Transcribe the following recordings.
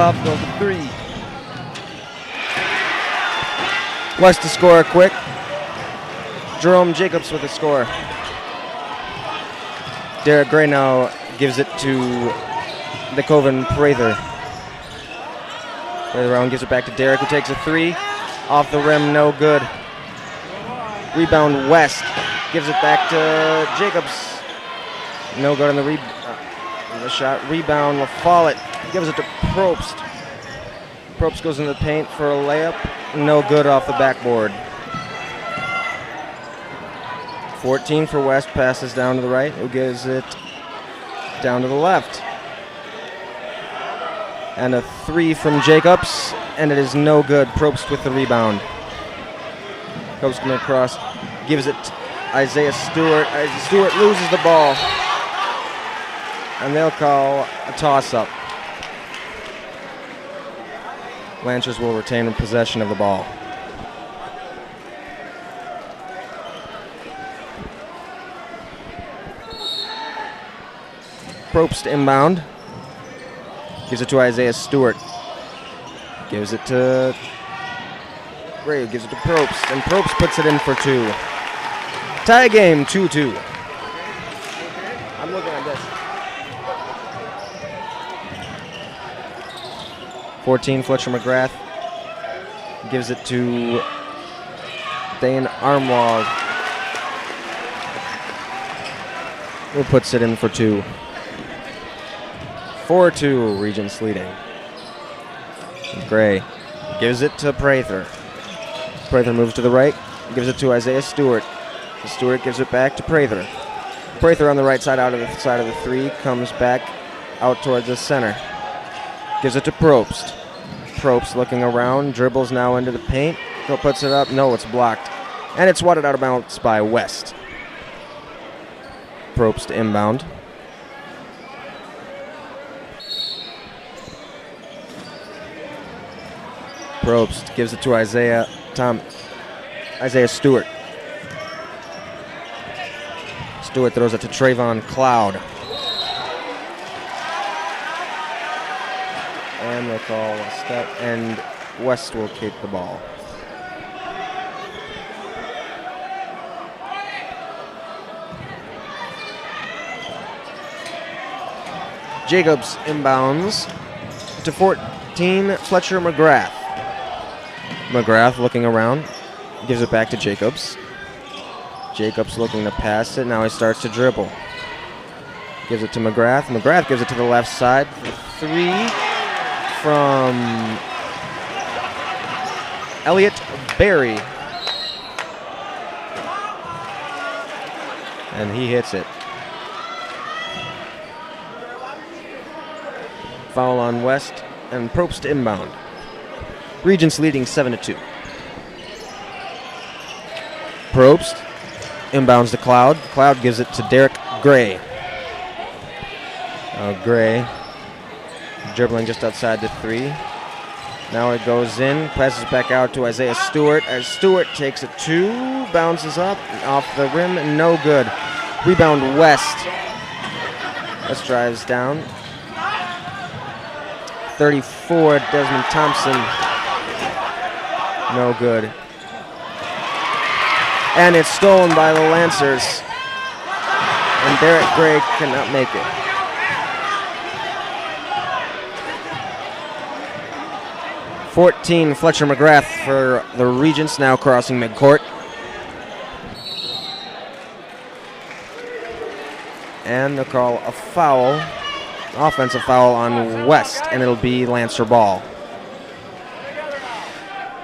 off, goes to 3. West to score quick. Jerome Jacobs with a score. Derek Gray now gives it to the Coven Prather. Prather around gives it back to Derek, who takes a 3. Off the rim, no good. Rebound West. Gives it back to Jacobs. No good on the shot. Rebound LaFollette. Gives it to Probst. Probst goes in the paint for a layup. No good off the backboard. 14 for West. Passes down to the right. Who gives it down to the left? And a 3 from Jacobs. And it is no good. Probst with the rebound. Probst coming across. Gives it to Isaiah Stewart. Stewart loses the ball. And they'll call a toss-up. Lancers will retain possession of the ball. Probst inbound. Gives it to Isaiah Stewart. Gives it to Gray. Gives it to Probst. And Probst puts it in for 2. Tie game, 2-2. I'm looking at this. 14, Fletcher McGrath gives it to Dane Armwald, who puts it in for 2. 4-2, Regents leading. Gray gives it to Prather. Prather moves to the right, gives it to Isaiah Stewart. Stewart gives it back to Prather. Prather on the right side, out of the side of the 3, comes back out towards the center. Gives it to Probst. Probst looking around, dribbles now into the paint. Puts it up. No, it's blocked. And it's swatted out of bounds by West. Probst inbound. Probst gives it to Isaiah Stewart. Stewart throws it to Trayvon Cloud. And they call a step, and West will keep the ball. Jacobs inbounds to 14, Fletcher McGrath. McGrath looking around, gives it back to Jacobs. Jacobs looking to pass it, now he starts to dribble. Gives it to McGrath. McGrath gives it to the left side for 3. From Elliott Berry. And he hits it. Foul on West and Probst inbound. Regents leading 7-2. Probst inbounds to Cloud. Cloud gives it to Derek Gray. Gray dribbling just outside the 3. Now it goes in, passes back out to Isaiah Stewart. As Stewart takes a 2, bounces up, off the rim, no good. Rebound West. West drives down. 34, Desmond Thompson. No good. And it's stolen by the Lancers. And Derek Gray cannot make it. 14, Fletcher McGrath for the Regents, now crossing midcourt. And they'll call a foul, offensive foul on West, and it'll be Lancer ball.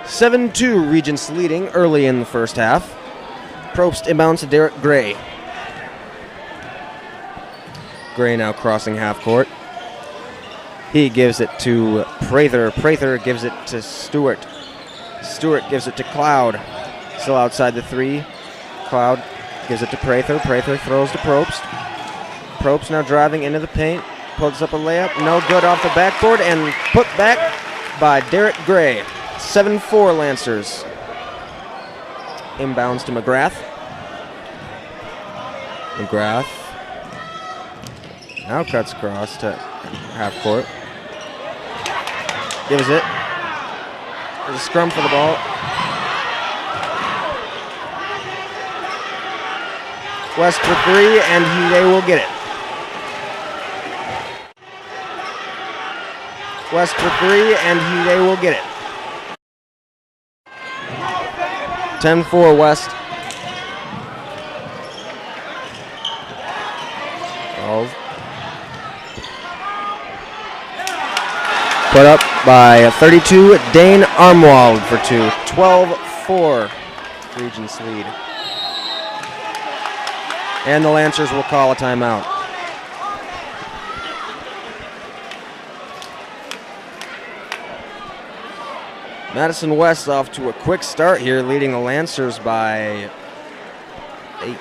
7-2, Regents leading early in the first half. Probst inbounds to Derek Gray. Gray now crossing half court. He gives it to Prather. Prather gives it to Stewart. Stewart gives it to Cloud. Still outside the 3. Cloud gives it to Prather. Prather throws to Probst. Probst now driving into the paint. Pulls up a layup. No good off the backboard and put back by Derek Gray. 7-4 Lancers. Inbounds to McGrath. McGrath now cuts across to half court. gives it. There's a scrum for the ball. West for three, and they will get it. West for three, and they will get it. 10-4 West. Put up by 32, Dane Armwald for two. 12-4, Regents lead. And the Lancers will call a timeout. Madison West off to a quick start here, leading the Lancers by 8.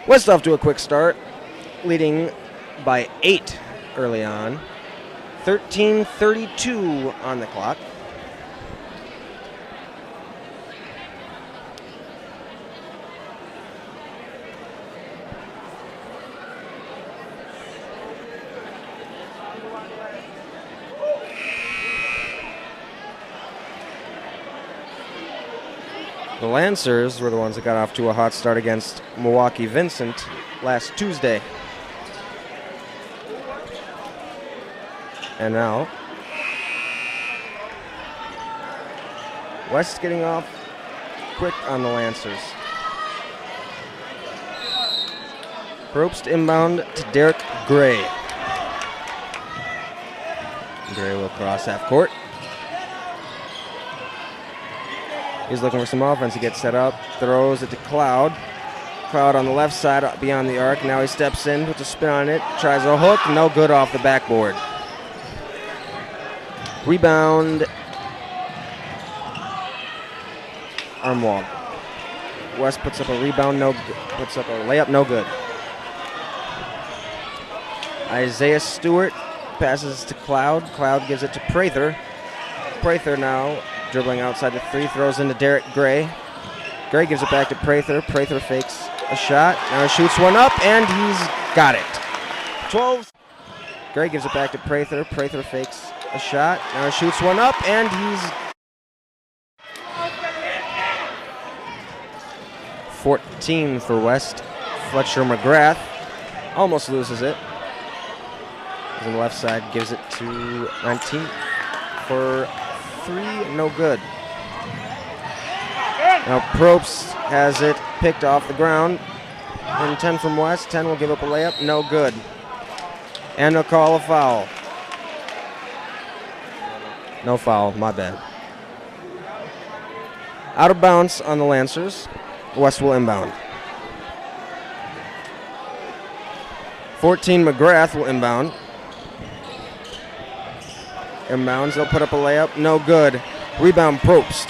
West off to a quick start, leading by 8 early on. 13:32 on the clock. The Lancers were the ones that got off to a hot start against Milwaukee Vincent last Tuesday. And now, West getting off quick on the Lancers. Probst inbound to Derek Gray. Gray will cross half court. He's looking for some offense. He gets set up, throws it to Cloud. Cloud on the left side beyond the arc. Now he steps in, puts a spin on it, tries a hook, no good off the backboard. Rebound, Armwald. West puts up a rebound, puts up a layup, no good. Isaiah Stewart passes to Cloud. Cloud gives it to Prather. Prather now dribbling outside the three, throws into Derek Gray. Gray gives it back to Prather. Prather fakes a shot. Now he shoots one up, and he's got it. 12. Gray gives it back to Prather. Prather fakes a shot. Now he shoots one up, and he's 14 for West. Fletcher McGrath almost loses it. He's on the left side, gives it to 19 for 3, no good. Now Probst has it picked off the ground. And 10 from West. 10 will give up a layup, no good. And they'll call a foul. No foul, my bad. Out of bounds on the Lancers. West will inbound. 14 McGrath will inbound. Inbounds, they'll put up a layup, no good. Rebound Probst.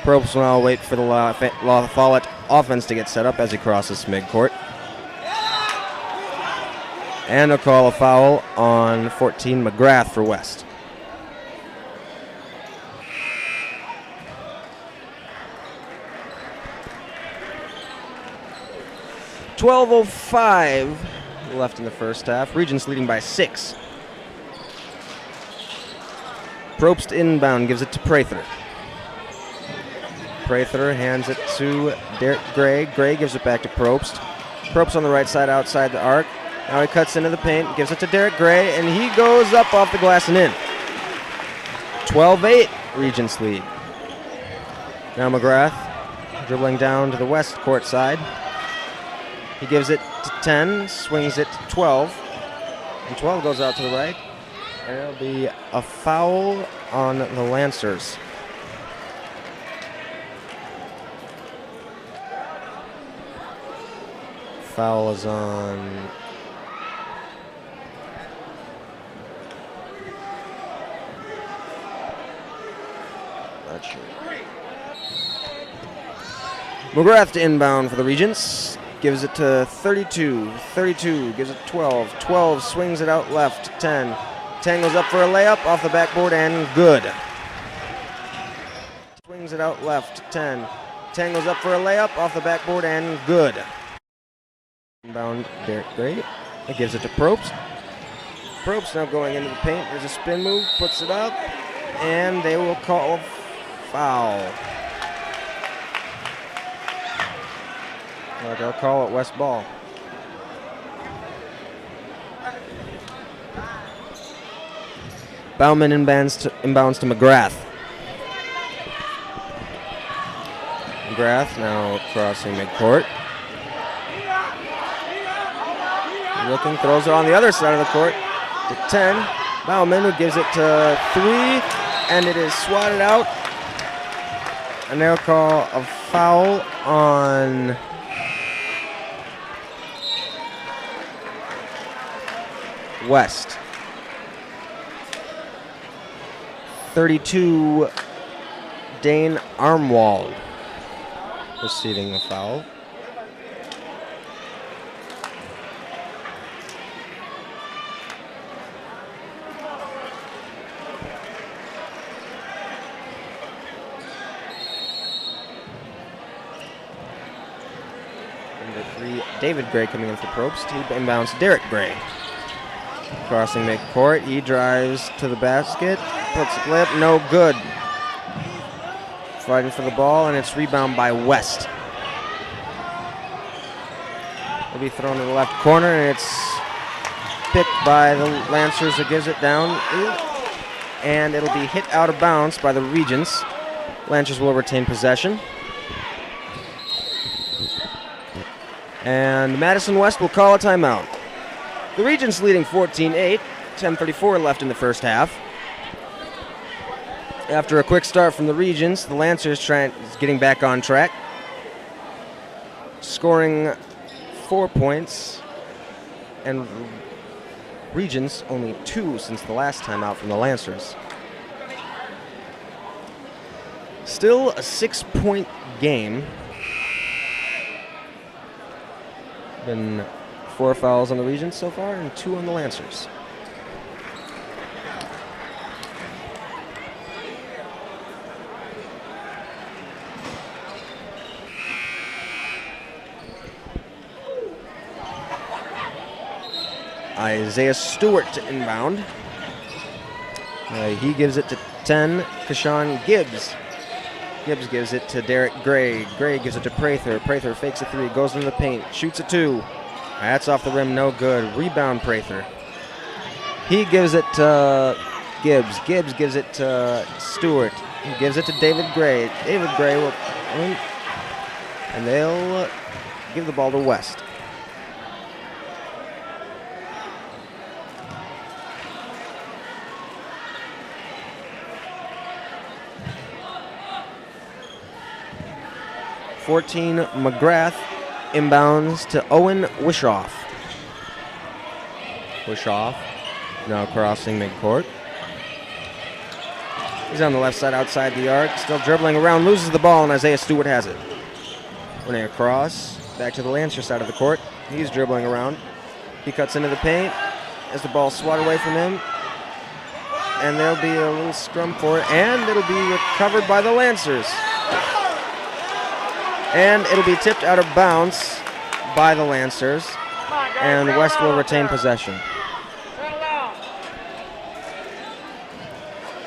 Probst will now wait for the La Follette offense to get set up as he crosses midcourt. And they'll call a foul on 14 McGrath for West. .12:05 left in the first half. Regents leading by 6. Probst inbound, gives it to Prather. Prather hands it to Derek Gray. Gray gives it back to Probst. Probst on the right side outside the arc. Now he cuts into the paint, gives it to Derek Gray, and he goes up off the glass and in. 12-8, Regents lead. Now McGrath dribbling down to the West court side. He gives it to 10, swings it to 12, and 12 goes out to the right. And it'll be a foul on the Lancers. Foul is on not sure. McGrath to inbound for the Regents. gives it to 32. 32 gives it 12. 12 swings it out left. 10. 10 goes up for a layup off the backboard and good. Swings it out left. 10. 10 goes up for a layup off the backboard and good. Inbound Derek Gray. It gives it to Probst. Probst now going into the paint. There's a spin move, puts it up, and they will call a foul. Well, they'll call it West ball. Bauman inbounds to McGrath. McGrath now crossing midcourt. Looking, throws it on the other side of the court to 10. Bauman, who gives it to 3, and it is swatted out. And they'll call a foul on West. 32, Dane Armwald receiving the foul. Number 3, David Gray coming in for Probst. He inbounds Derek Gray. Crossing midcourt, he drives to the basket, puts a clip, no good. Fighting for the ball, and it's rebound by West. It'll be thrown to the left corner, and it's picked by the Lancers, who gives it down, and it'll be hit out of bounds by the Regents. Lancers will retain possession. And Madison West will call a timeout. The Regents leading 14-8, 10:34 left in the first half. After a quick start from the Regents, the Lancers getting back on track, scoring 4 points, and Regents only 2 since the last time out from the Lancers. Still a 6-point game. Been 4 fouls on the Regents so far and 2 on the Lancers. Isaiah Stewart to inbound. He gives it to 10, Kashawn Gibbs. Gibbs gives it to Derek Gray. Gray gives it to Prather. Prather fakes a 3, goes into the paint, shoots a 2. That's off the rim, no good. Rebound Prather. He gives it to Gibbs. Gibbs gives it to Stewart. He gives it to David Gray. David Gray will, and they'll give the ball to West. McGrath inbounds to Owen Wishoff. Wishoff now crossing midcourt. He's on the left side outside the arc, still dribbling around, loses the ball, and Isaiah Stewart has it. Running across, back to the Lancer side of the court. He's dribbling around. He cuts into the paint as the ball swatted away from him. And there'll be a little scrum for it, and it'll be recovered by the Lancers. And it'll be tipped out of bounds by the Lancers, and West will retain possession.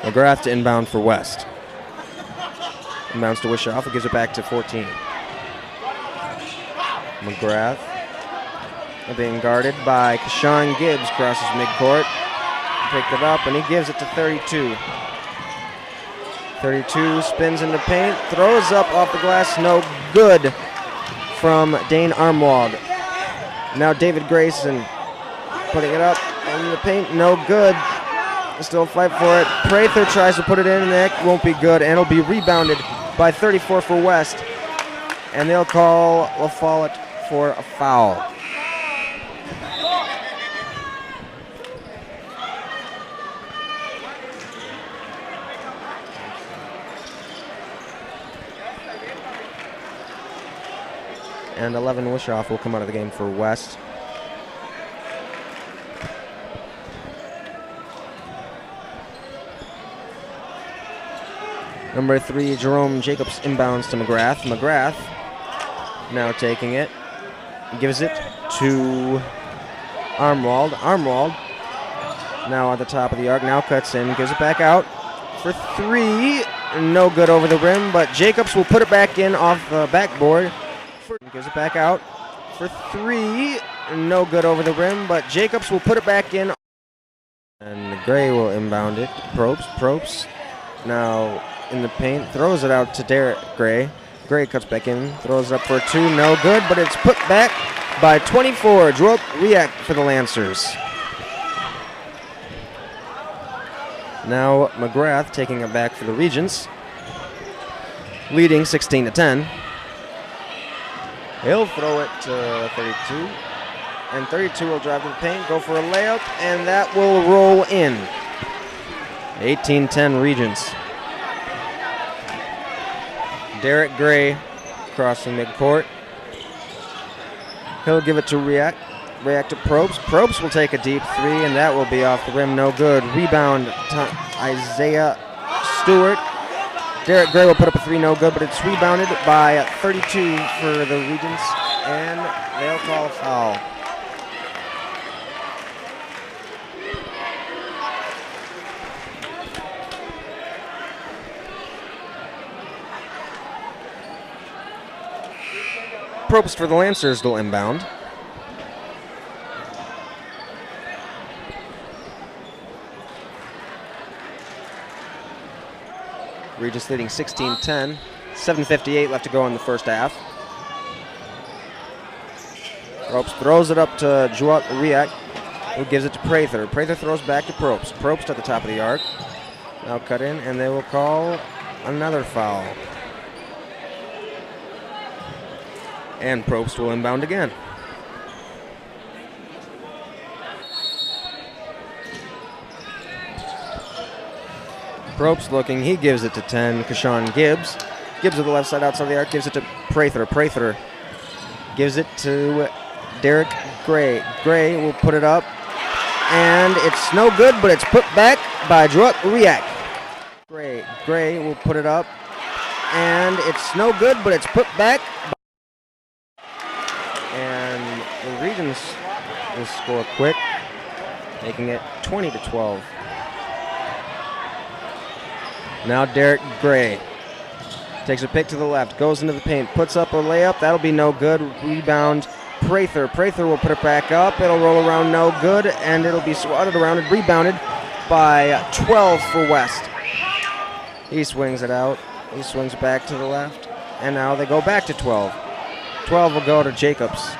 McGrath to inbound for West. Inbounds to Wishoff, who gives it back to 14. McGrath being guarded by Kashawn Gibbs, crosses midcourt. Picked it up, and he gives it to 32. 32 spins in the paint, throws up off the glass, no good from Dane Armwald. Now David Grayson putting it up in the paint, no good. Still fight for it. Prather tries to put it in, and that won't be good, and it'll be rebounded by 34 for West. And they'll call LaFollette for a foul. and 11 Wishoff will come out of the game for West. Number 3, Jerome Jacobs inbounds to McGrath. McGrath now taking it, gives it to Armwald. Armwald now at the top of the arc, now cuts in, gives it back out for 3. No good over the rim, but Jacobs will put it back in off the backboard. Gives it back out for 3. No good over the rim, but Jacobs will put it back in. And Gray will inbound it. Probst now in the paint, throws it out to Derek Gray. Gray cuts back in, throws it up for 2. No good, but it's put back by 24. Drew Riak for the Lancers. Now McGrath taking it back for the Regents, leading 16-10. He'll throw it to 32, and 32 will drive to the paint, go for a layup, and that will roll in. 18-10 Regents. Derek Gray crossing midcourt. He'll give it to Riak. Riak to Probst. Probst will take a deep 3, and that will be off the rim. No good. Rebound to Isaiah Stewart. Derek Gray will put up a 3. No good, but it's rebounded by 32 for the Regents, and they'll call a foul. Probst for the Lancers will inbound. Regents leading 16-10. 7:58 left to go in the first half. Probst throws it up to Drew Riak, who gives it to Prather. Prather throws back to Probst. Probst at the top of the arc. Now cut in, and they will call another foul. And Probst will inbound again. Probst looking, he gives it to 10, Kashawn Gibbs. Gibbs to the left side outside the arc, gives it to Prather. Prather gives it to Derek Gray. Gray will put it up, and it's no good, but it's put back by Drew Riak. Gray will put it up, and it's no good, but it's put back. And the Regents will score quick, making it 20-12. Now Derek Gray takes a pick to the left, goes into the paint, puts up a layup. That'll be no good. Rebound, Prather. Prather will put it back up. It'll roll around, no good, and it'll be swatted around and rebounded by 12 for West. He swings it out. He swings back to the left, and now they go back to 12. 12 will go to Jacobs.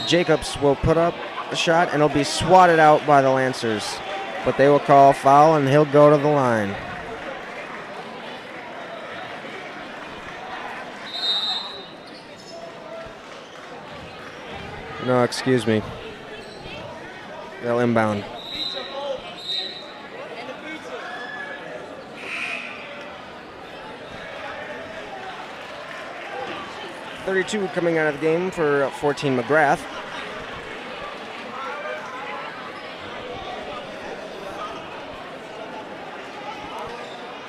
Jacobs will put up a shot, and it'll be swatted out by the Lancers. But they will call a foul, and he'll go to the line. No, excuse me. They'll inbound. .32 coming out of the game for 14 McGrath.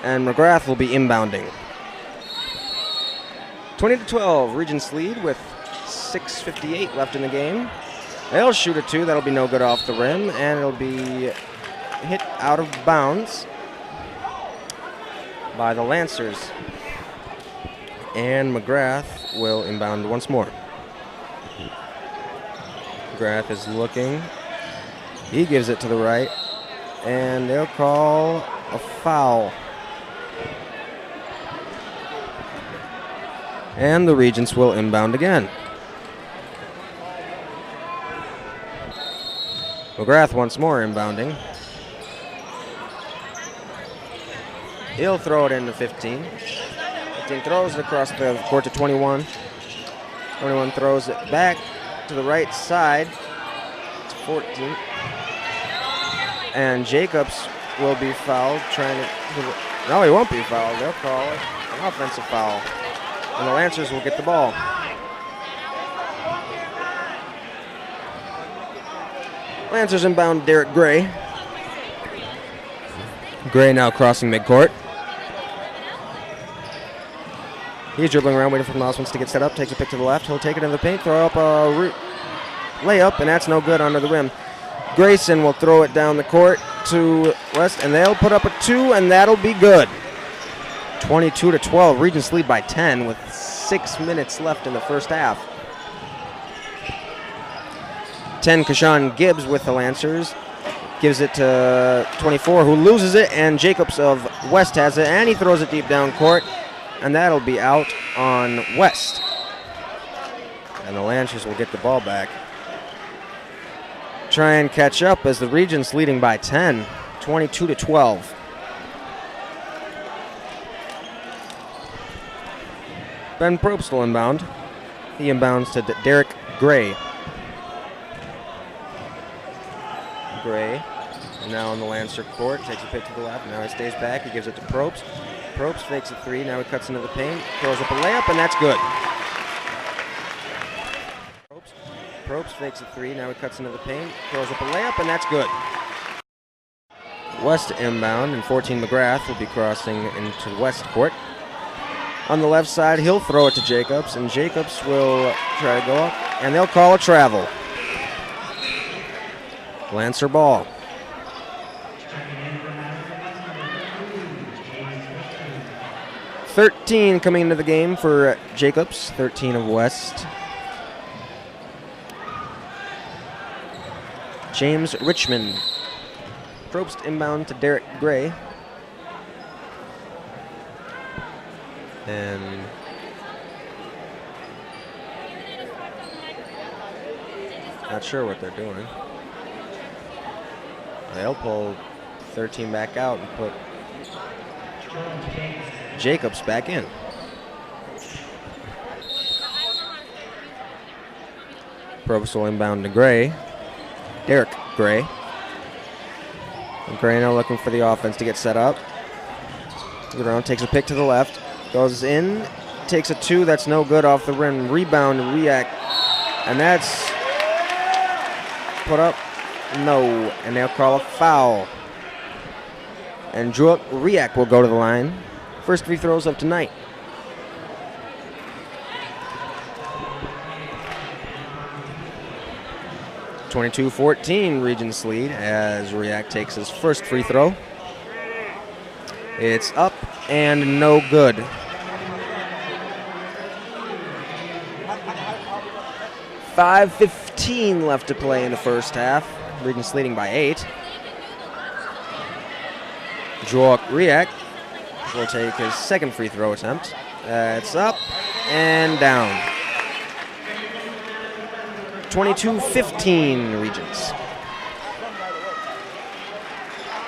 And McGrath will be inbounding. 20-12, Regents lead with 6:58 left in the game. They'll shoot a 2. That'll be no good off the rim, and it'll be hit out of bounds by the Lancers. And McGrath will inbound once more. McGrath is looking. He gives it to the right, and they'll call a foul. And the Regents will inbound again. McGrath once more inbounding. He'll throw it into 15. 15 throws it across the court to 21. 21 throws it back to the right side to 14. And Jacobs will be fouled trying to... No, he won't be fouled. They'll call it an offensive foul. And the Lancers will get the ball. Lancers inbound Derek Gray. Gray now crossing midcourt. He's dribbling around, waiting for Mossmans to get set up. Takes a pick to the left. He'll take it in the paint, throw up a layup, and that's no good under the rim. Grayson will throw it down the court to West, and they'll put up a 2, and that'll be good. 22-12. Regents lead by 10 with 6 minutes left in the first half. 10, Kashawn Gibbs with the Lancers. Gives it to 24, who loses it, and Jacobs of West has it, and he throws it deep down court, and that'll be out on West. And the Lancers will get the ball back. Try and catch up as the Regents leading by 10, 22-12. Ben Probst will inbound. He inbounds to Derek Gray. Gray now on the Lancer court, takes a pick to the left, now he stays back, he gives it to Probst. Probst fakes a 3, now he cuts into the paint, throws up a layup, and that's good. Probst fakes a 3, now he cuts into the paint, throws up a layup, and that's good. West inbound, and 14 McGrath will be crossing into the West court. On the left side, he'll throw it to Jacobs, and Jacobs will try to go up, and they'll call a travel. Lancer ball. .13 coming into the game for Jacobs, 13 of West. James Richmond. Probst inbound to Derek Gray. And not sure what they're doing. They'll pull 13 back out and put Jacobs back in. Probst will inbound to Gray. Derek Gray. And Gray now looking for the offense to get set up. Goes around, takes a pick to the left. Goes in, takes a 2, that's no good off the rim. Rebound, Riak, and that's put up, no, and they'll call a foul. And Riak will go to the line. First free throws of tonight. (22-14) Regents lead as Riak takes his first free throw. It's up and no good. .15 left to play in the first half. Regents leading by 8. Riak will take his second free throw attempt. It's up and down. 22-15 Regents.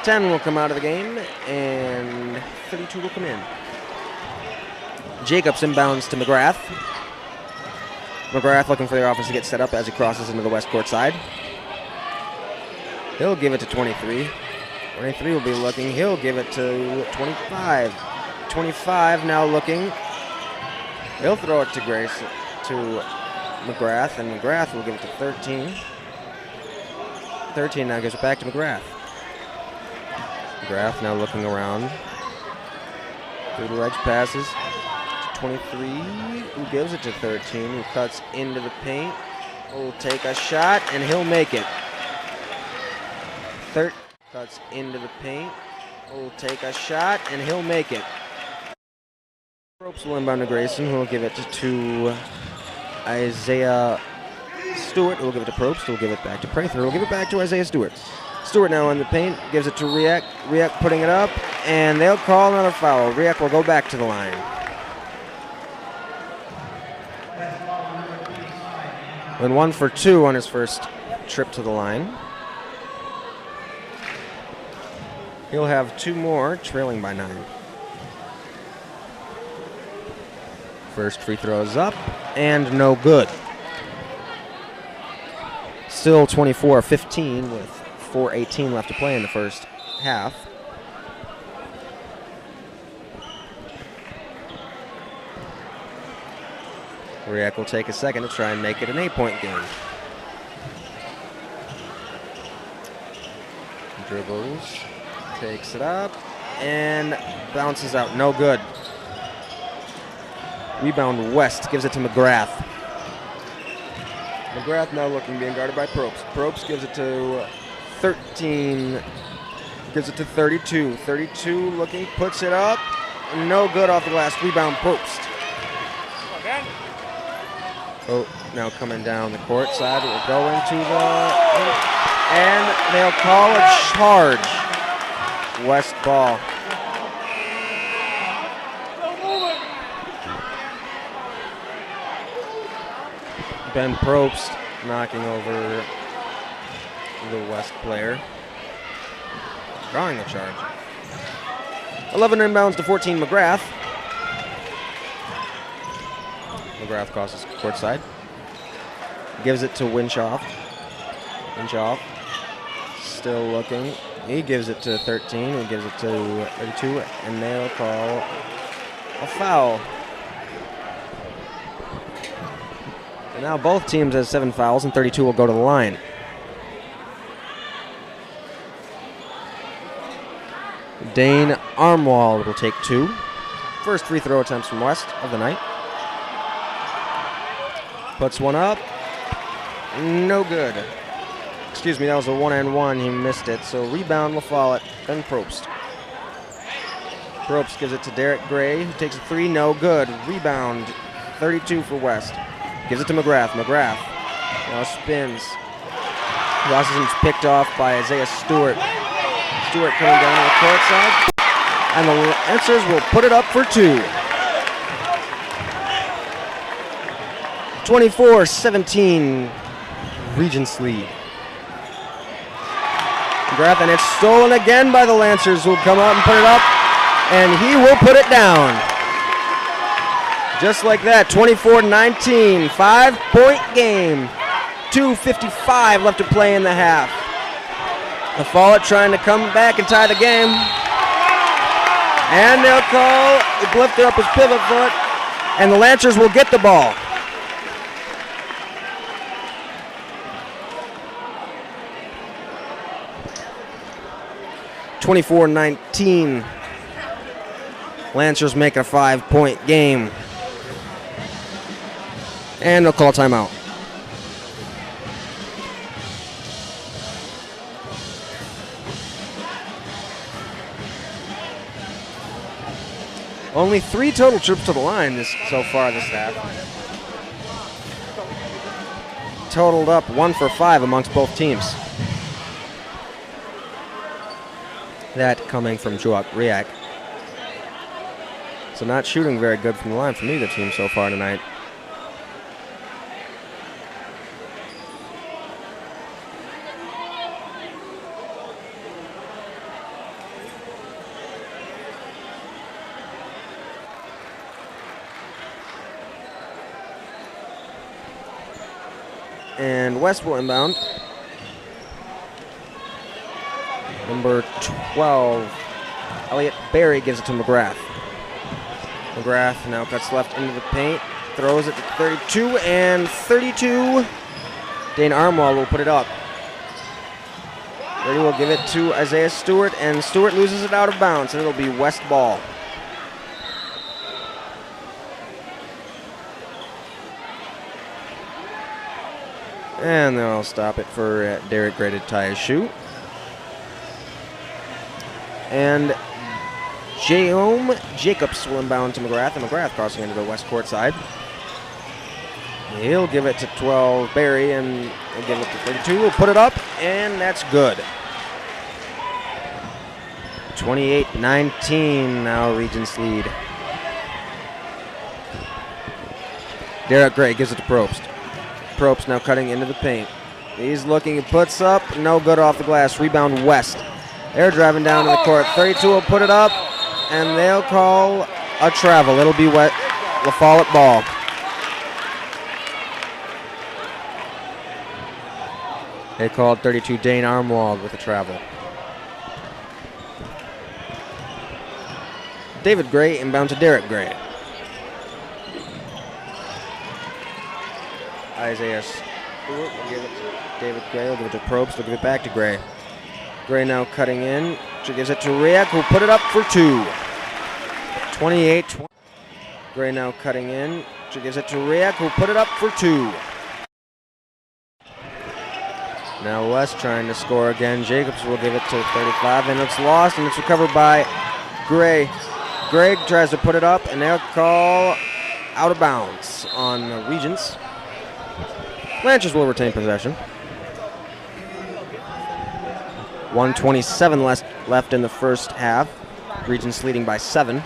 10 will come out of the game, and 32 will come in. Jacobs inbounds to McGrath. McGrath looking for the offense to get set up as he crosses into the West Court side. He'll give it to 23. 23 will be looking. He'll give it to 25. 25 now looking. He'll throw it to McGrath, and McGrath will give it to 13. 13 now gives it back to McGrath. McGrath now looking around. Through the ledge passes to 23, who gives it to 13, who cuts into the paint. Will take a shot, and he'll make it. 13 cuts into the paint. Will take a shot, and he'll make it. Probst will inbound to Grayson, who will give it to Isaiah Stewart, who will give it to Probst, who will give it back to Prather, who will give it back to Isaiah Stewart. Stewart now in the paint, gives it to Riak. Riak putting it up, and they'll call another foul. Riak will go back to the line. And 1 for 2 on his first trip to the line. He'll have 2 more, trailing by 9. First free throw is up, and no good. Still 24-15 with 4:18 left to play in the first half. Riak will take a second to try and make it an 8-point game. dribbles, takes it up, and bounces out. No good. Rebound West, gives it to McGrath. McGrath now looking, being guarded by Probst. Probst gives it to 13, gives it to 32. 32 looking, puts it up. No good off the glass. Rebound Probst. Oh, now coming down the court side. It will go into and they'll call a charge. West ball. Ben Probst knocking over the West player. Drawing the charge. 11 inbounds to 14 McGrath. McGrath crosses courtside. Gives it to Winshaw. Winshaw still looking. He gives it to 13. He gives it to 32. And they'll call a foul. And now both teams have 7 fouls, and 32 will go to the line. Dane Armwald will take 2. First free throw attempts from West of the night. Puts one up. No good. Excuse me, that was a 1-and-1. He missed it. So rebound will fall at Ben Probst. Probst gives it to Derek Gray, who takes a 3. No good. Rebound, 32 for West. Gives it to McGrath. McGrath now spins. Washington's picked off by Isaiah Stewart. Stewart coming down to the court side. And the Lancers will put it up for 2. 24-17, Regents lead. McGrath, and it's stolen again by the Lancers, who will come out and put it up, and he will put it down. Just like that, 24-19, 5-point game. 2:55 left to play in the half. The Follett trying to come back and tie the game. And they'll call, he lifted up his pivot foot, and the Lancers will get the ball. (24-19). Lancers make a 5-point game. And they'll call timeout. Only 3 total trips to the line so far this half. Totaled up 1 for 5 amongst both teams. That coming from Juak Riak. So not shooting very good from the line from either team so far tonight. And West will inbound. Number 12, Elliott Berry gives it to McGrath. McGrath now cuts left into the paint, throws it to 32, and 32. Dane Armwald will put it up. Berry will give it to Isaiah Stewart, and Stewart loses it out of bounds, and it'll be West ball. And they'll stop it for Derek Gray to tie his shoe. And Jerome Jacobs will inbound to McGrath, and McGrath crossing into the West court side. He'll give it to 12, Barry, and he'll give it to 32. We'll put it up, and that's good. 28-19, now Regents lead. Derek Gray gives it to Probst. Probst now cutting into the paint. He's looking, he puts up, no good off the glass. Rebound West. They're driving down to the court. 32 will put it up, and they'll call a travel. It'll be La Follette ball. They called 32 Dane Armwald with a travel. David Gray inbound to Derek Gray. Isaiah Stewart will give it to David Gray. Will give it to Probst. Will give it back to Gray. Gray now cutting in. She gives it to Riak, who'll put it up for 2. 28-20. Gray now cutting in. She gives it to Riak, who'll put it up for 2. Now West trying to score again. Jacobs will give it to 35, and it's lost, and it's recovered by Gray. Gray tries to put it up, and they'll call out of bounds on Regents. Lancers will retain possession. 1:27 left in the first half. Regents leading by 7.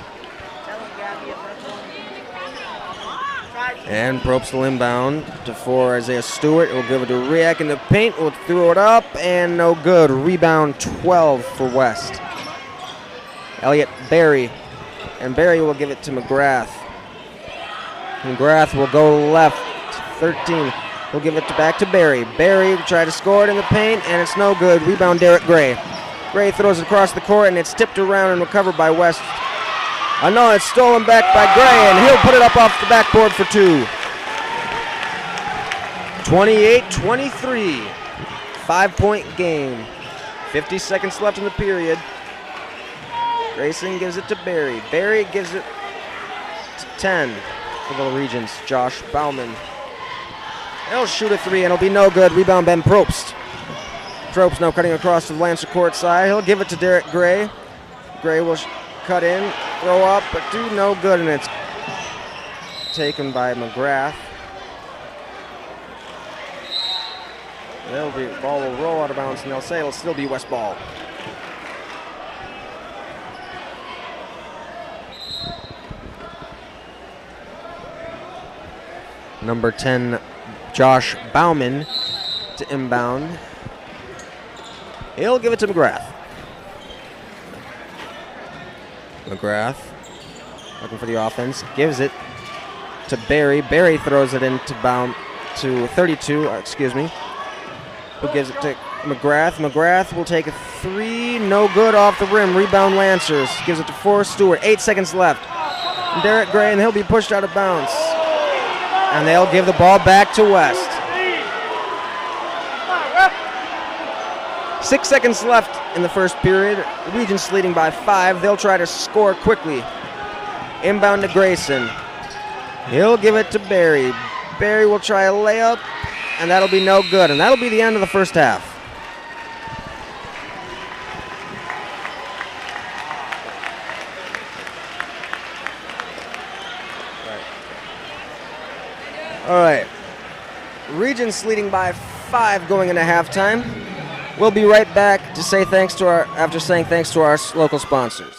And Probst will inbound for Isaiah Stewart. Will give it to Riak in the paint. Will throw it up, and no good. Rebound 12 for West. Elliott Berry. And Berry will give it to McGrath. McGrath will go left. 13. He'll give it back to Berry. Berry will try to score it in the paint, and it's no good. Rebound Derek Gray. Gray throws it across the court, and it's tipped around and recovered by West. No, it's stolen back by Gray, and he'll put it up off the backboard for 2. 28-23. 5-point game. 50 seconds left in the period. Grayson gives it to Berry. Berry gives it to 10 for the Regents. Josh Bauman. He'll shoot a 3, and it'll be no good. Rebound Ben Probst. Probst now cutting across to the Lancer court side. He'll give it to Derek Gray. Gray will cut in, throw up, but do no good, and it's taken by McGrath. Ball will roll out of bounds, and they'll say it'll still be West ball. Number 10, Josh Bauman to inbound. He'll give it to McGrath. McGrath looking for the offense, gives it to Berry. Berry throws it into to 32, who gives it to McGrath. McGrath will take a 3, no good, off the rim. Rebound Lancers, gives it to Forrest Stewart. 8 seconds left. And Derek Gray, and he'll be pushed out of bounds. And they'll give the ball back to West. 6 seconds left in the first period. The Regents leading by 5. They'll try to score quickly. Inbound to Grayson. He'll give it to Berry. Berry will try a layup, and that'll be no good. And that'll be the end of the first half. All right. Regents leading by 5 going into halftime. We'll be right back to say thanks to after saying thanks to our local sponsors.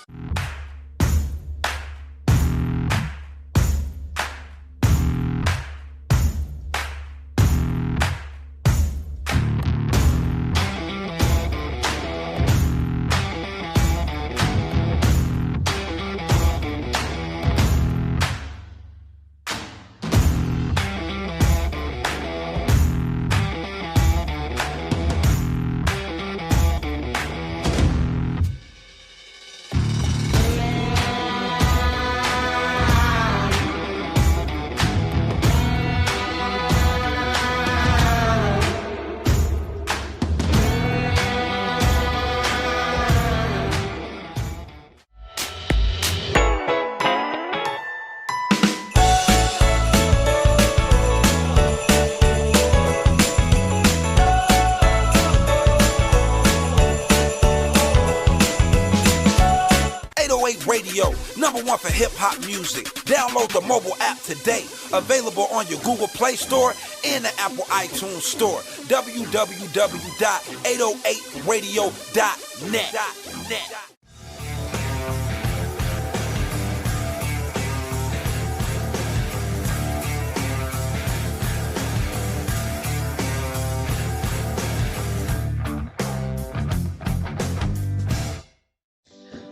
Radio, #1 for hip-hop music. Download the mobile app today. Available on your Google Play Store and the Apple iTunes Store. www.808radio.net.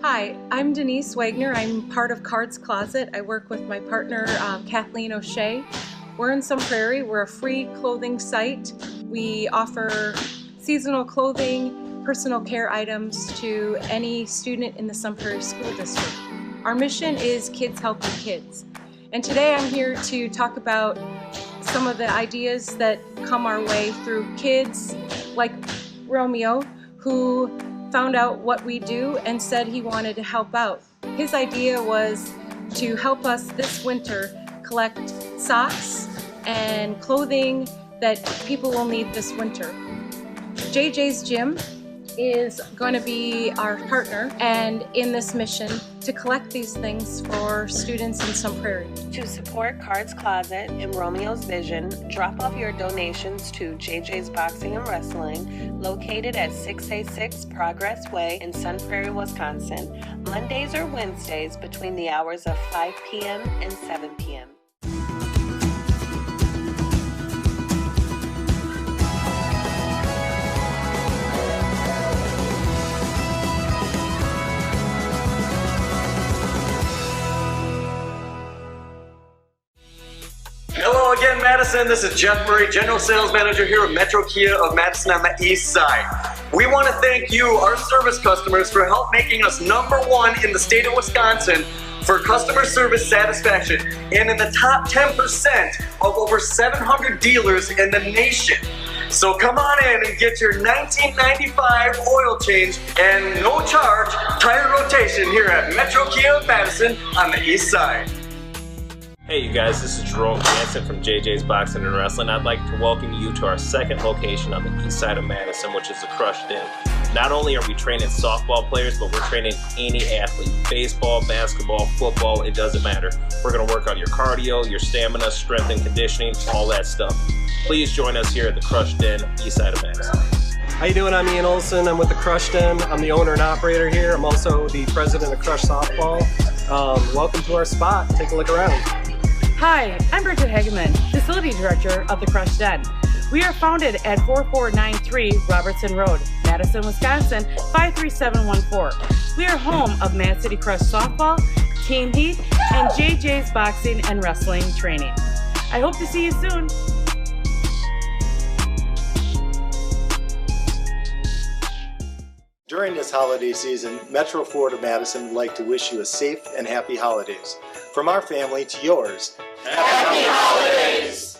Hi, I'm Denise Wagner. I'm part of Cards Closet. I work with my partner, Kathleen O'Shea. We're in Sun Prairie. We're a free clothing site. We offer seasonal clothing, personal care items to any student in the Sun Prairie School District. Our mission is Kids Helping Kids. And today I'm here to talk about some of the ideas that come our way through kids like Romeo, who found out what we do and said he wanted to help out. His idea was to help us this winter collect socks and clothing that people will need this winter. JJ's Gym is going to be our partner and in this mission to collect these things for students in Sun Prairie. To support Cards Closet and Romeo's Vision, drop off your donations to JJ's Boxing and Wrestling, located at 686 Progress Way in Sun Prairie, Wisconsin, Mondays or Wednesdays between the hours of 5 p.m. and 7 p.m. Hello again, Madison. This is Jeff Murray, General Sales Manager here at Metro Kia of Madison on the East Side. We want to thank you, our service customers, for help making us #1 in the state of Wisconsin for customer service satisfaction and in the top 10% of over 700 dealers in the nation. So come on in and get your 1995 oil change and no charge tire rotation here at Metro Kia of Madison on the East Side. Hey you guys, this is Jerome Jansen from JJ's Boxing and Wrestling. I'd like to welcome you to our second location on the east side of Madison, which is the Crushed Inn. Not only are we training softball players, but we're training any athlete. Baseball, basketball, football, it doesn't matter. We're going to work on your cardio, your stamina, strength and conditioning, all that stuff. Please join us here at the Crushed Inn, east side of Madison. How you doing? I'm Ian Olson. I'm with the Crushed Inn. I'm the owner and operator here. I'm also the president of Crush Softball. Welcome to our spot. Take a look around. Hi, I'm Bridget Hageman, Facility Director of the Crushed Den. We are founded at 4493 Robertson Road, Madison, Wisconsin, 53714. We are home of Mad City Crush Softball, Team Heat, and JJ's Boxing and Wrestling Training. I hope to see you soon. During this holiday season, Metro Ford of Madison would like to wish you a safe and happy holidays. From our family to yours, Happy Holidays!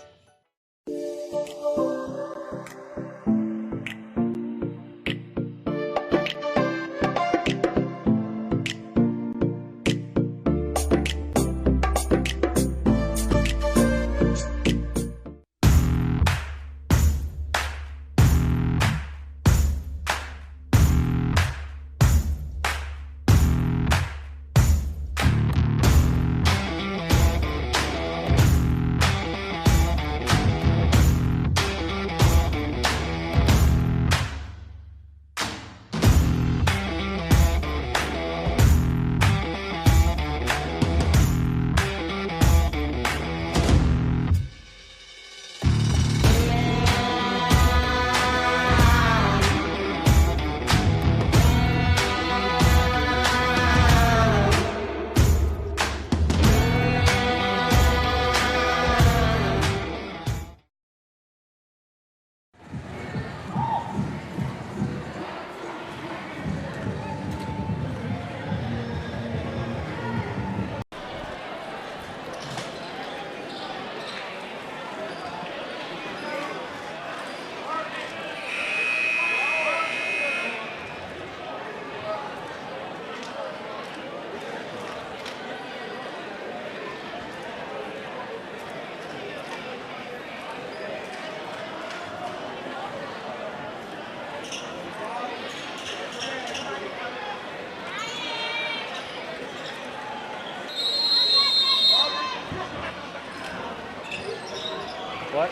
What?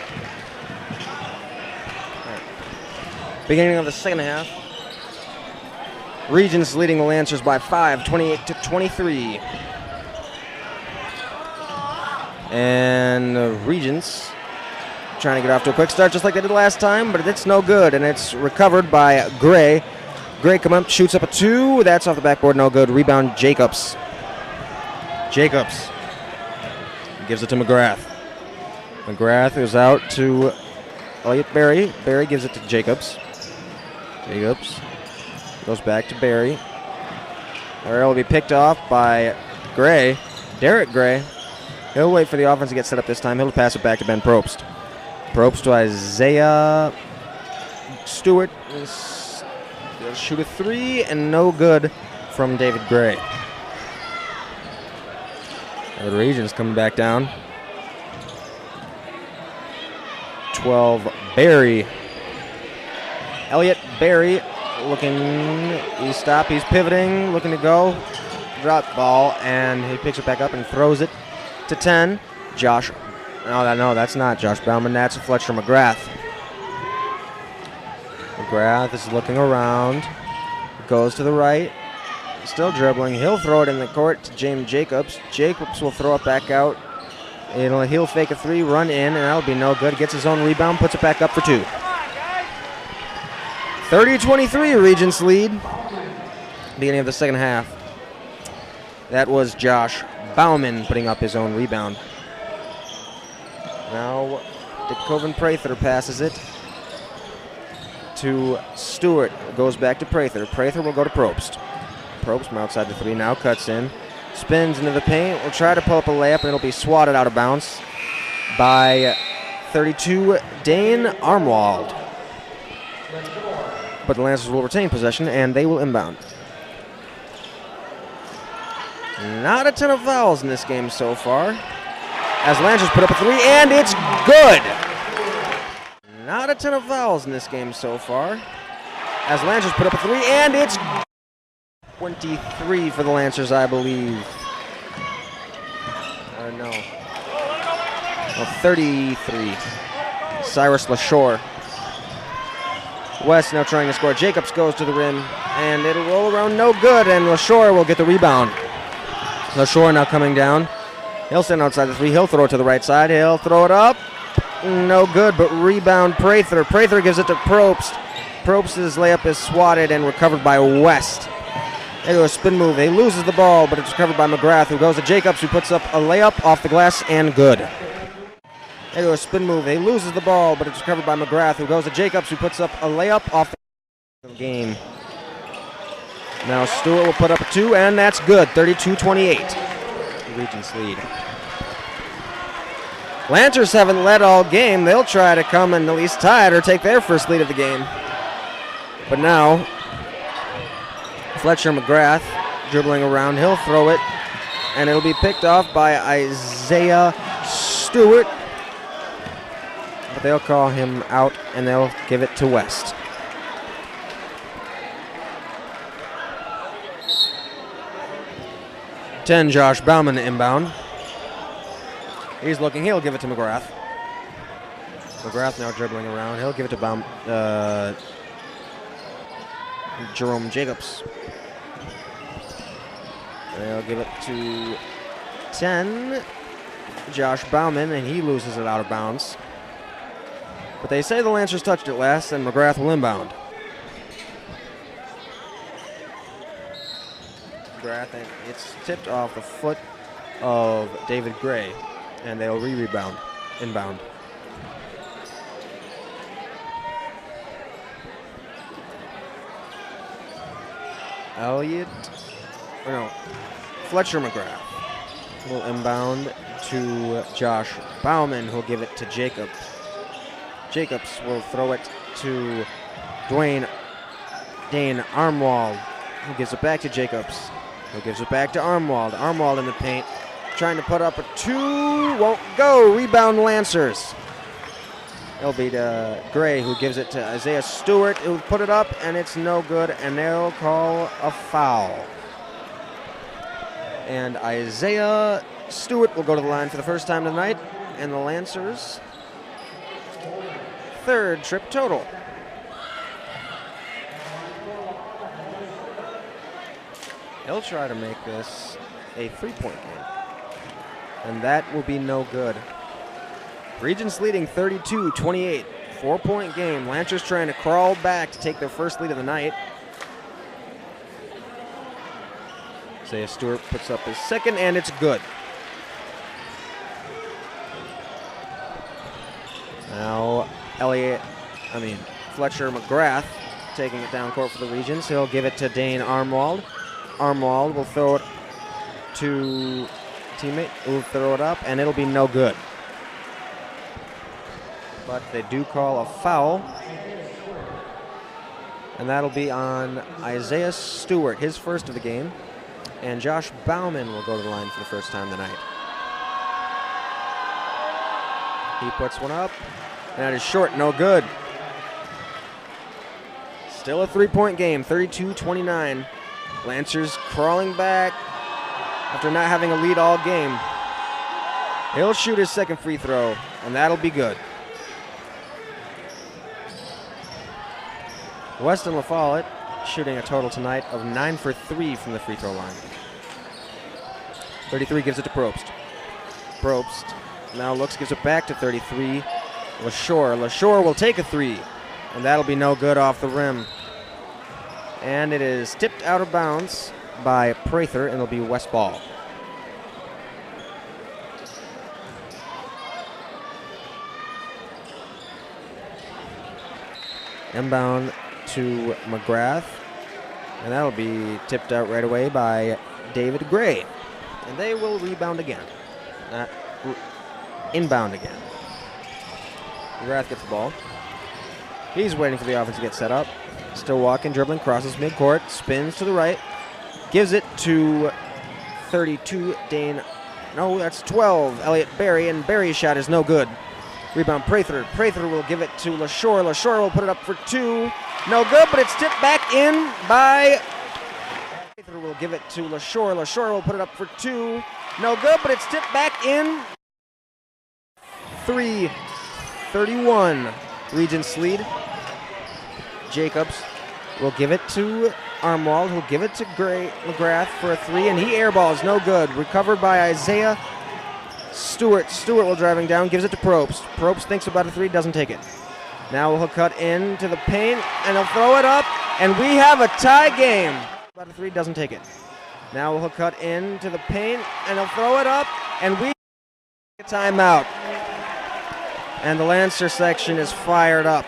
Right. Beginning of the second half. Regents leading the Lancers by 5, 28-23. And the Regents trying to get off to a quick start just like they did last time, but it's no good, and it's recovered by Gray. Gray come up, shoots up a 2. That's off the backboard, no good. Rebound, Jacobs. Jacobs gives it to McGrath. McGrath is out to Elliott Berry. Berry gives it to Jacobs. Jacobs goes back to Berry. Arrow will be picked off by Gray. Derek Gray. He'll wait for the offense to get set up this time. He'll pass it back to Ben Probst. Probst to Isaiah Stewart. shoot a three, and no good from David Gray. The Regents coming back down. 12, Barry. Elliott Barry looking, he's pivoting, looking to go. Drop ball, and he picks it back up and throws it to 10. Josh, no, that's not Josh Bauman, that's Fletcher McGrath. McGrath is looking around, goes to the right, still dribbling. He'll throw it in the court to James Jacobs. Jacobs will throw it back out. He'll fake a three, run in, and that'll be no good. Gets his own rebound, puts it back up for two. 30-23, Regents lead. Beginning of the second half. That was Josh Bauman putting up his own rebound. Now DeKoven Prather passes it to Stewart. Goes back to Prather. Prather will go to Probst. Probst from outside the three now cuts in. Spins into the paint. Will try to pull up a layup, and it'll be swatted out of bounds by 32, Dane Armwald. But the Lancers will retain possession, and they will inbound. Not a ton of fouls in this game so far, as Lancers put up a three, and it's good. Not a ton of fouls in this game so far, as Lancers put up a three, and it's 23 for the Lancers, I believe. Or no. Oh, 33. Cyrus LaShore. West now trying to score. Jacobs goes to the rim, and it'll roll around, no good, and LaShore will get the rebound. LaShore now coming down. He'll stand outside the three. He'll throw it to the right side. He'll throw it up. No good, but rebound Prather. Prather gives it to Probst. Probst's layup is swatted and recovered by West. They go a spin move. He loses the ball, but it's recovered by McGrath, who goes to Jacobs, who puts up a layup off the glass and good. They go a spin move. He loses the ball, but it's recovered by McGrath, who goes to Jacobs, who puts up a layup off the game. Now Stewart will put up a two, and that's good. 32-28. The Regents lead. Lancers haven't led all game. They'll try to come and at least tie it or take their first lead of the game. But now Fletcher McGrath dribbling around. He'll throw it, and it'll be picked off by Isaiah Stewart. But they'll call him out, and they'll give it to West. Ten, Josh Bauman inbound. He's looking. He'll give it to McGrath. McGrath now dribbling around. He'll give it to Jerome Jacobs. They'll give it to 10, Josh Bauman, and he loses it out of bounds. But they say the Lancers touched it last, and McGrath will inbound. McGrath, and it's tipped off the foot of David Gray, and they'll rebound, inbound. Fletcher McGrath will inbound to Josh Bauman, who'll give it to Jacobs. Jacobs will throw it to Dane Armwald, who gives it back to Jacobs, who gives it back to Armwald. Armwald in the paint, trying to put up a two, won't go. Rebound Lancers. It'll be to Gray, who gives it to Isaiah Stewart, who put it up, and it's no good, and they'll call a foul. And Isaiah Stewart will go to the line for the first time tonight, and the Lancers' third trip total. He'll try to make this a three-point game, and that will be no good. Regents leading 32-28, 4-point game. Lancers trying to crawl back to take their first lead of the night. Isaiah Stewart puts up his second, and it's good. Now Fletcher McGrath taking it down court for the Regents. He'll give it to Dane Armwald. Armwald will throw it to teammate, who will throw it up, and it'll be no good. But they do call a foul. And that'll be on Isaiah Stewart, his first of the game. And Josh Bauman will go to the line for the first time tonight. He puts one up, and that is short, no good. Still a 3-point game, 32-29. Lancers crawling back after not having a lead all game. He'll shoot his second free throw, and that'll be good. Weston LaFollette shooting a total tonight of 9 for 3 from the free throw line. 33 gives it to Probst. Probst now looks, gives it back to 33. LaShore will take a three, and that'll be no good off the rim. And it is tipped out of bounds by Prather, and it'll be West ball. Inbound to McGrath, and that'll be tipped out right away by David Gray. And they will rebound again. Inbound again. McGrath gets the ball. He's waiting for the offense to get set up. Still walking, dribbling, crosses midcourt, spins to the right, gives it to 32, no, that's 12, Elliott Berry, and Berry's shot is no good. Rebound, Prather. Prather will give it to LaShore. LaShore will put it up for two. No good, but it's tipped back in by... Prather will give it to LaShore. LaShore will put it up for two. No good, but it's tipped back in. 3-31. Regents lead. Jacobs will give it to Armwald. He'll give it to McGrath for a three, and he airballs. No good. Recovered by Isaiah Stewart. Stewart will driving down, gives it to Probst. Probst thinks about a three, doesn't take it. Now he'll cut into the paint, and he'll throw it up, and we have a tie game. About a three, doesn't take it. Now he'll cut into the paint, and he'll throw it up, and we a timeout. And the Lancer section is fired up.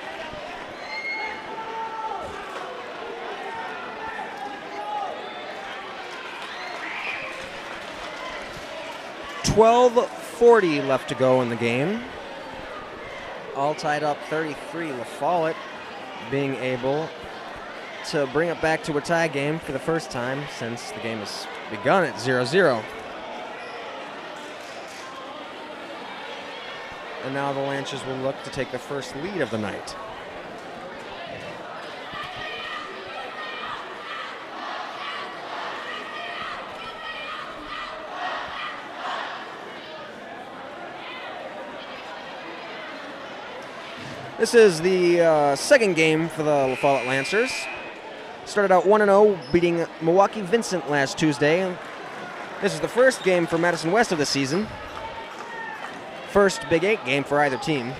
.40 left to go in the game. All tied up 33. LaFollette being able to bring it back to a tie game for the first time since the game has begun at 0-0. And now the Lancers will look to take the first lead of the night. This is the second game for the LaFollette Lancers. Started out 1-0, beating Milwaukee Vincent last Tuesday. This is the first game for Madison West of the season. First Big 8 game for either team.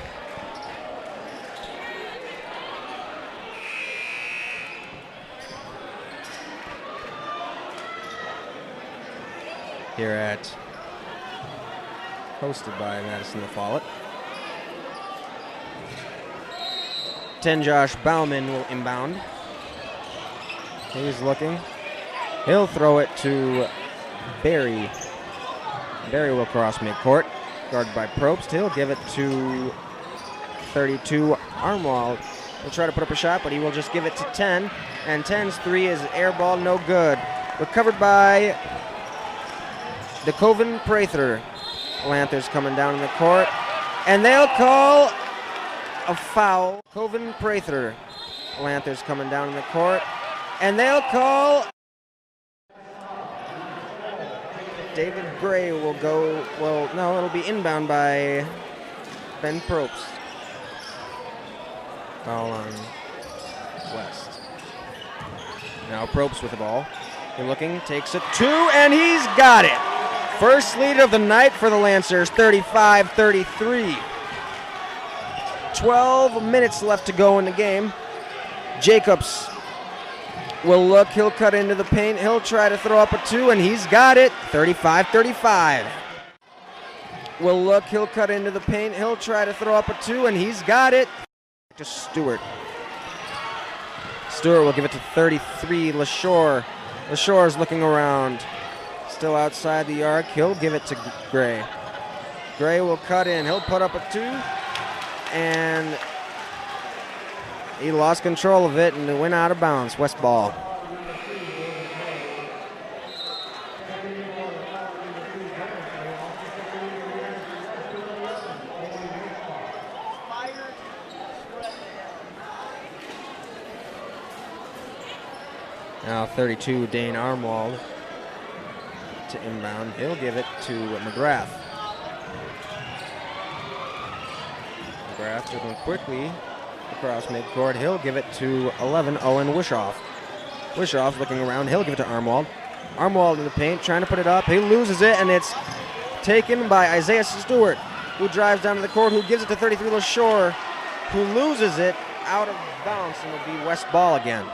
Here at, hosted by Madison LaFollette. 10 Josh Bauman will inbound. He's looking. He'll throw it to Berry. Berry will cross midcourt. Guarded by Probst. He'll give it to 32 Armwald. He'll try to put up a shot, but he will just give it to 10. And 10's three is air ball, no good. Recovered by DeCoven Prather. Lanthers coming down in the court. And they'll call a foul. Coven Prather. Lanthers coming down in the court. And they'll call... David Gray will go... Well, no, it'll be inbound by Ben Probst. Foul on West. Now Probst with the ball. You're looking, takes it two, and he's got it. First lead of the night for the Lancers, 35-33. 12 minutes left to go in the game. Jacobs will look, he'll cut into the paint, he'll try to throw up a two, and he's got it, 35-35. Will look, he'll cut into the paint, he'll try to throw up a two, and he's got it. To Stewart. Stewart will give it to 33, LaShore. LaShore's looking around. Still outside the arc, he'll give it to Gray. Gray will cut in, he'll put up a two, and he lost control of it and it went out of bounds. West ball. Now 32, Dane Armwald to inbound. He'll give it to McGrath. McGrath dribbling quickly across midcourt. He'll give it to 11, Owen Wishoff. Wishoff looking around. He'll give it to Armwald. Armwald in the paint, trying to put it up. He loses it, and it's taken by Isaiah Stewart, who drives down to the court, who gives it to 33, LaShore, who loses it out of bounds, and it'll be West ball again.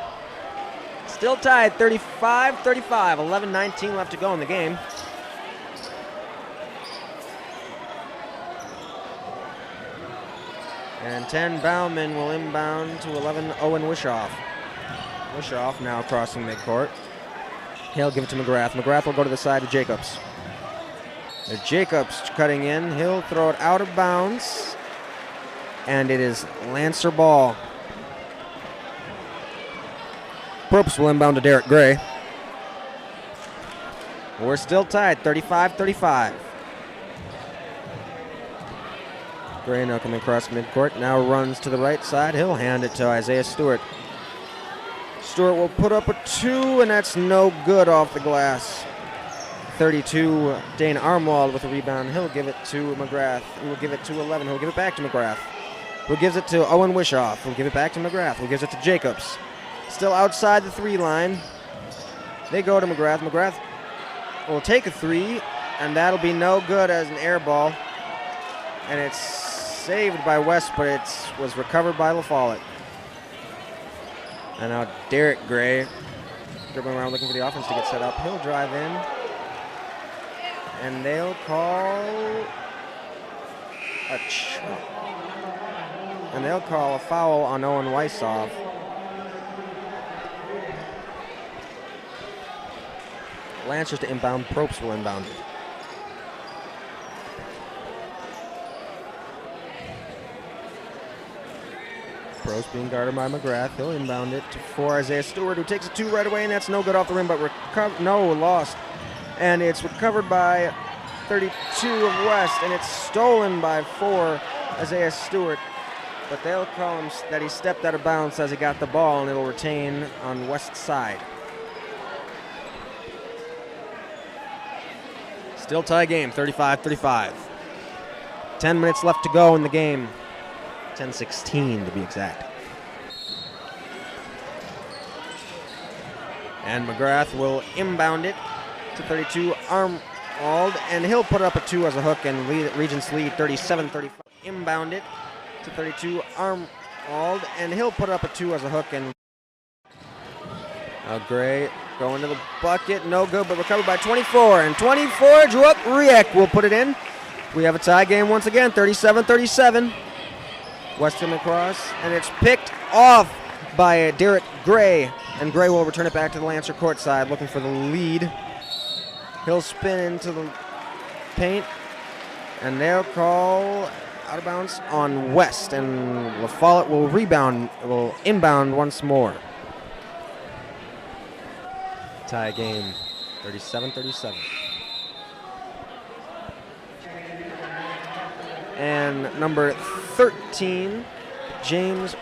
Still tied, 35-35, 11-19 left to go in the game. And 10, Bauman will inbound to 11, Owen Wishoff. Wishoff now crossing midcourt. He'll give it to McGrath. McGrath will go to the side to Jacobs. Jacobs cutting in. He'll throw it out of bounds. And it is Lancer ball. Probst will inbound to Derek Gray. We're still tied, 35-35. Gray now coming across midcourt, now runs to the right side. He'll hand it to Isaiah Stewart. Stewart will put up a 2, and that's no good off the glass. 32, Dane Armwald with a rebound. He'll give it to McGrath. He'll give it to 11. He'll give it back to McGrath. Who gives it to Owen Wishoff. Who'll give it back to McGrath. Who gives it to Jacobs. Still outside the 3 line. They go to McGrath. McGrath will take a 3, and that'll be no good as an air ball. And it's saved by West, but it was recovered by LaFollette. And now Derek Gray dribbling around looking for the offense to get set up. He'll drive in. And they'll call a foul on Owen Weissoff. Lancers to inbound. Probst will inbound it. Probst being guarded by McGrath. He'll inbound it for Isaiah Stewart, who takes a 2 right away, and that's no good off the rim, but lost. And it's recovered by 32 of West, and it's stolen by 4, Isaiah Stewart. But they'll call him that he stepped out of bounds as he got the ball, and it'll retain on West side. Still tie game, 35-35. 10 minutes left to go in the game. 10-16 to be exact. And McGrath will inbound it to 32, Armwald, and he'll put up a 2 as a hook and Regents lead 37-35. Inbound it to 32, Armwald, and he'll put up a 2 as a hook and Gray going to the bucket, no good, but recovered by 24, and 24 drew up. Riek will put it in. We have a tie game once again, 37-37. Weston across, and it's picked off by Derek Gray, and Gray will return it back to the Lancer court side, looking for the lead. He'll spin into the paint, and they'll call out of bounds on West, and LaFollette will inbound once more. Tie game, 37-37. And number 13, James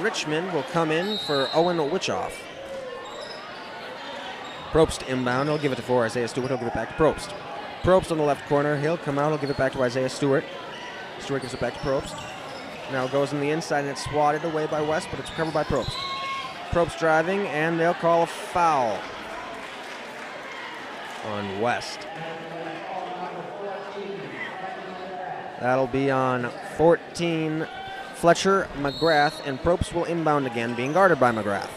Richmond, will come in for Owen Wishoff. Probst inbound. He'll give it to 4, Isaiah Stewart. He'll give it back to Probst. Probst on the left corner. He'll come out. He'll give it back to Isaiah Stewart. Stewart gives it back to Probst. Now goes on the inside, and it's swatted away by West, but it's recovered by Probst. Probst driving, and they'll call a foul on West. That'll be on 14, Fletcher McGrath, and Probst will inbound again, being guarded by McGrath.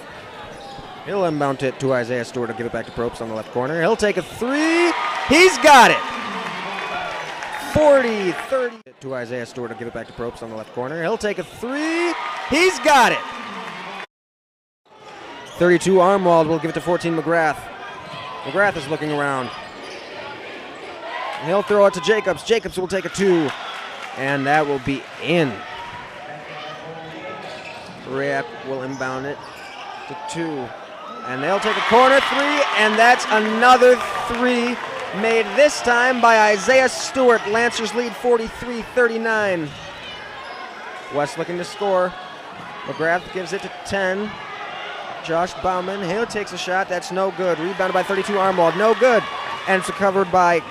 He'll inbound it to Isaiah Stewart. He'll give it back to Probst on the left corner. He'll take a 3. He's got it! 40-30 to Isaiah Stewart. He'll give it back to Probst on the left corner. He'll take a 3. He's got it! 32, Armwald will give it to 14, McGrath. McGrath is looking around. He'll throw it to Jacobs. Jacobs will take a 2, and that will be in. Rayak will inbound it to 2. And they'll take a corner 3, and that's another 3 made this time by Isaiah Stewart. Lancers lead 43-39. West looking to score. McGrath gives it to 10. Josh Bauman, Hale takes a shot, that's no good. Rebounded by 32 Armwald, no good. And it's recovered by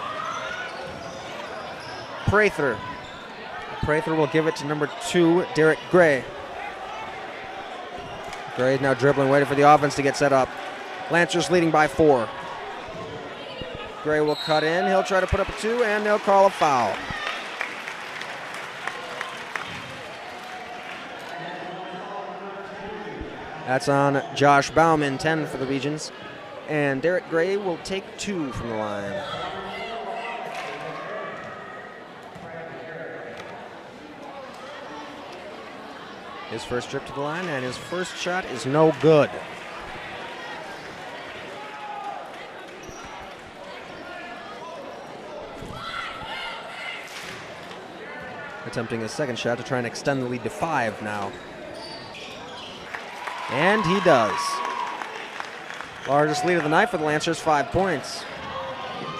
Prather. Prather will give it to number 2, Derek Gray. Gray now dribbling, waiting for the offense to get set up. Lancers leading by 4. Gray will cut in, he'll try to put up a 2, and they'll call a foul. That's on Josh Bauman, 10 for the Regions. And Derek Gray will take 2 from the line. His first trip to the line, and his first shot is no good. Attempting his second shot to try and extend the lead to 5 now. And he does. Largest lead of the night for the Lancers, 5 points.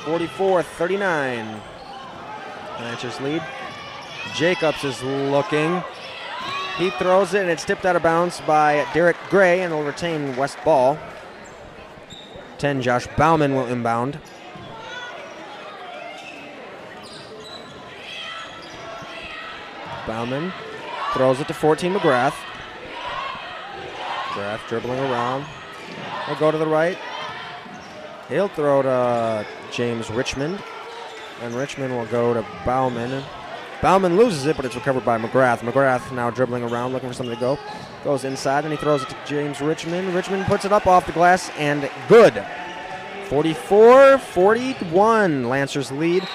44-39. Lancers lead. Jacobs is looking. He throws it, and it's tipped out of bounds by Derek Gray, and will retain West ball. 10, Josh Bauman will inbound. Bauman throws it to 14, McGrath. McGrath dribbling around. He'll go to the right. He'll throw to James Richmond. And Richmond will go to Bauman. Bauman loses it, but it's recovered by McGrath. McGrath now dribbling around, looking for something to go. Goes inside, and he throws it to James Richmond. Richmond puts it up off the glass, and good. 44-41, Lancers lead.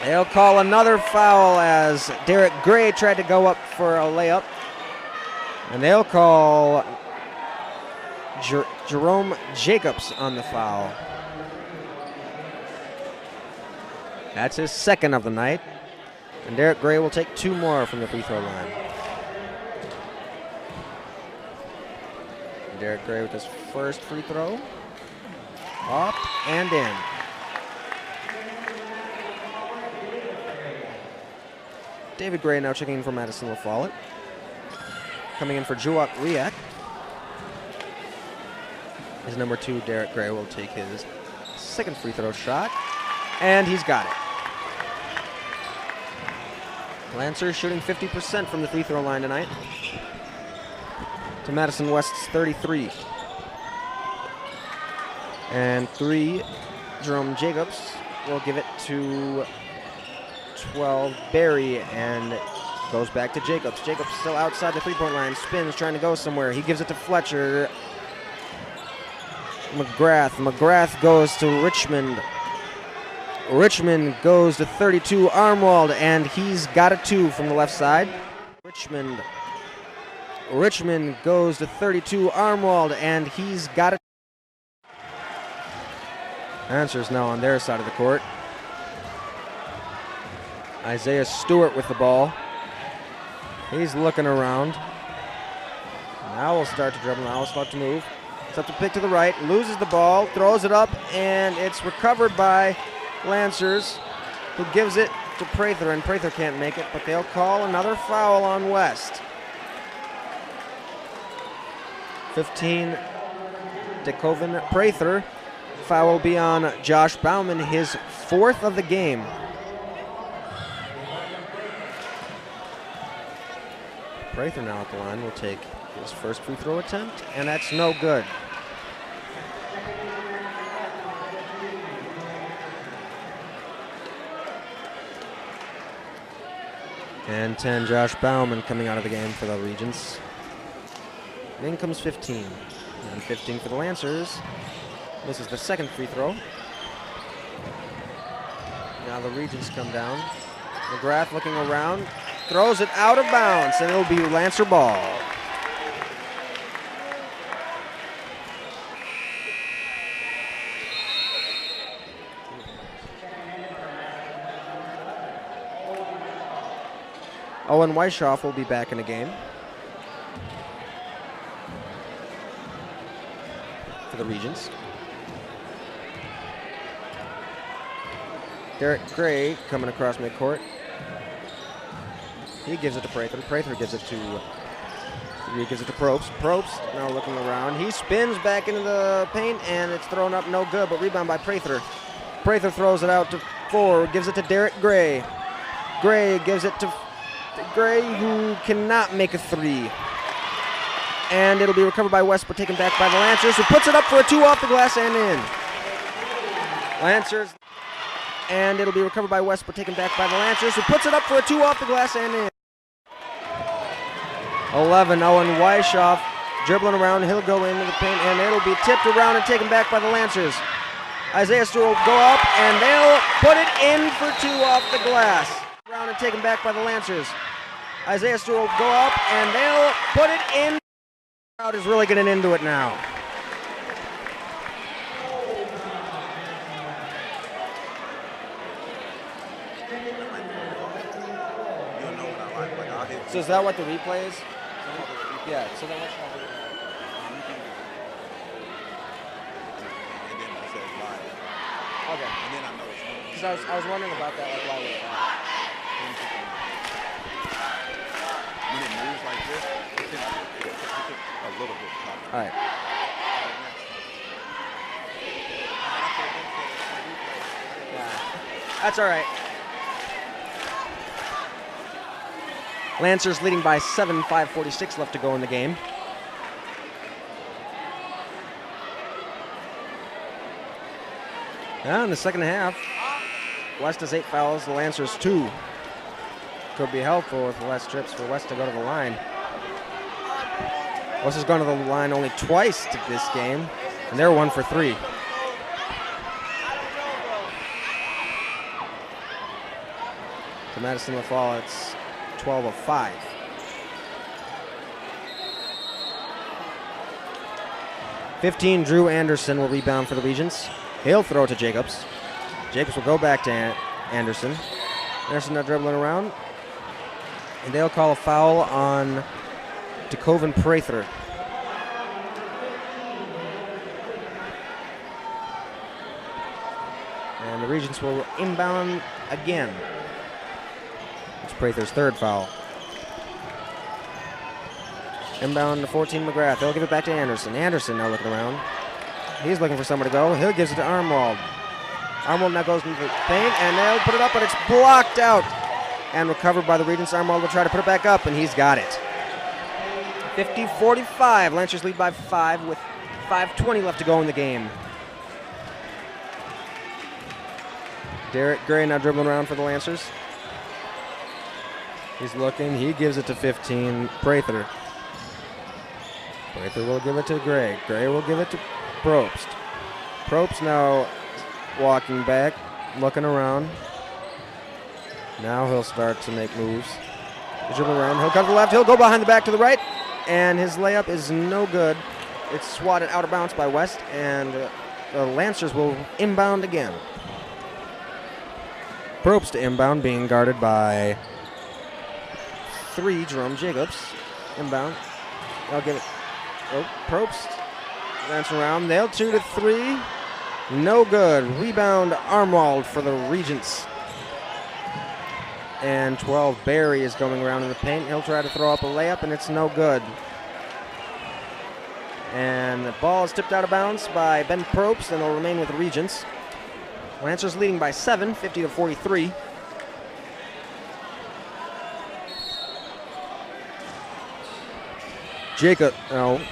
They'll call another foul as Derek Gray tried to go up for a layup. And they'll call Jerome Jacobs on the foul. That's his second of the night. And Derek Gray will take 2 more from the free throw line. And Derek Gray with his first free throw. Up and in. David Gray now checking in for Madison LaFollette. Coming in for Juak Riak. His number 2, Derek Gray, will take his second free throw shot. And he's got it. Lancers shooting 50% from the free throw line tonight. To Madison West's 33. And 3, Jerome Jacobs will give it to 12, Barry, and goes back to Jacobs. Jacobs still outside the three-point line, spins, trying to go somewhere. He gives it to Fletcher. McGrath goes to Richmond. Richmond goes to 32, Armwald, and he's got a 2 from the left side. Richmond goes to 32, Armwald, and he's got a... Answers now on their side of the court. Isaiah Stewart with the ball. He's looking around. Now we'll start to dribble. Now we'll start to move. It's up to pick to the right. Loses the ball. Throws it up. And it's recovered by Lancers, who gives it to Prather. And Prather can't make it, but they'll call another foul on West. 15, DeKoven Prather. Foul will be on Josh Bauman, his 4th of the game. Prather now at the line will take his first free throw attempt, and that's no good. And 10, Josh Bauman coming out of the game for the Regents. And in comes 15. And 15 for the Lancers. This is the second free throw. Now the Regents come down. McGrath looking around. Throws it out of bounds, and it'll be Lancer ball. Owen Weishoff will be back in the game. for the Regents. Derek Gray coming across midcourt. He gives it to Prather. Prather gives it to Probst. Probst now looking around. He spins back into the paint, and it's thrown up no good, but rebound by Prather. Prather throws it out to 4, gives it to Derek Gray. Gray gives it to Gray, who cannot make a 3. And it'll be recovered by West, but taken back by the Lancers, who puts it up for a 2 off the glass and in. Lancers, and it'll be recovered by West, but taken back by the Lancers, who puts it up for a 2 off the glass and in. 11, Owen Weishoff dribbling around. He'll go into the paint, and it'll be tipped around and taken back by the Lancers. Isaiah Stewart will go up, and they'll put it in for 2 off the glass. Around and taken back by the Lancers. Isaiah Stewart will go up, and they'll put it in. The crowd is really getting into it now. So is that what the replay is? Yeah, so then what's that? And then it says live. Okay. And then I know it's on. Because I was wondering about that, like, why was that? When it moves like this, it can a little bit. All right. Yeah. That's all right. Lancers leading by 7, 5:46 left to go in the game. Now in the second half, West has 8 fouls, the Lancers 2. Could be helpful with less trips for West to go to the line. West has gone to the line only twice to this game, and they're 1 for 3. To Madison LaFall, it's 12 of 5. (15) Drew Anderson will rebound for the Regents. He'll throw it to Jacobs. Jacobs will go back to Anderson. Anderson now dribbling around. And they'll call a foul on DeCoven Prather. And the Regents will inbound again. It's Prather's 3rd foul. Inbound to 14 McGrath. They'll give it back to Anderson. Anderson now looking around. He's looking for somewhere to go. He'll gives it to Armwald. Armwald now goes into the paint, and they'll put it up, but it's blocked out. And recovered by the Regents. Armwald will try to put it back up, and he's got it. 50-45. Lancers lead by 5 with 5:20 left to go in the game. Derek Gray now dribbling around for the Lancers. He's looking. He gives it to 15. Prather. Prather will give it to Gray. Gray will give it to Probst. Probst now walking back, looking around. Now he'll start to make moves. He's dribbling around. He'll cut to the left. He'll go behind the back to the right. And his layup is no good. It's swatted out of bounds by West. And the Lancers will inbound again. Probst to inbound, being guarded by 3, Jerome Jacobs. Inbound. They'll give it. Oh, Probst. Dance around. They'll 2 to 3. No good. Rebound Armwald for the Regents. And 12, Barry is going around in the paint. He'll try to throw up a layup, and it's no good. And the ball is tipped out of bounds by Ben Probst, and will remain with the Regents. Lancers leading by 7, 50-43.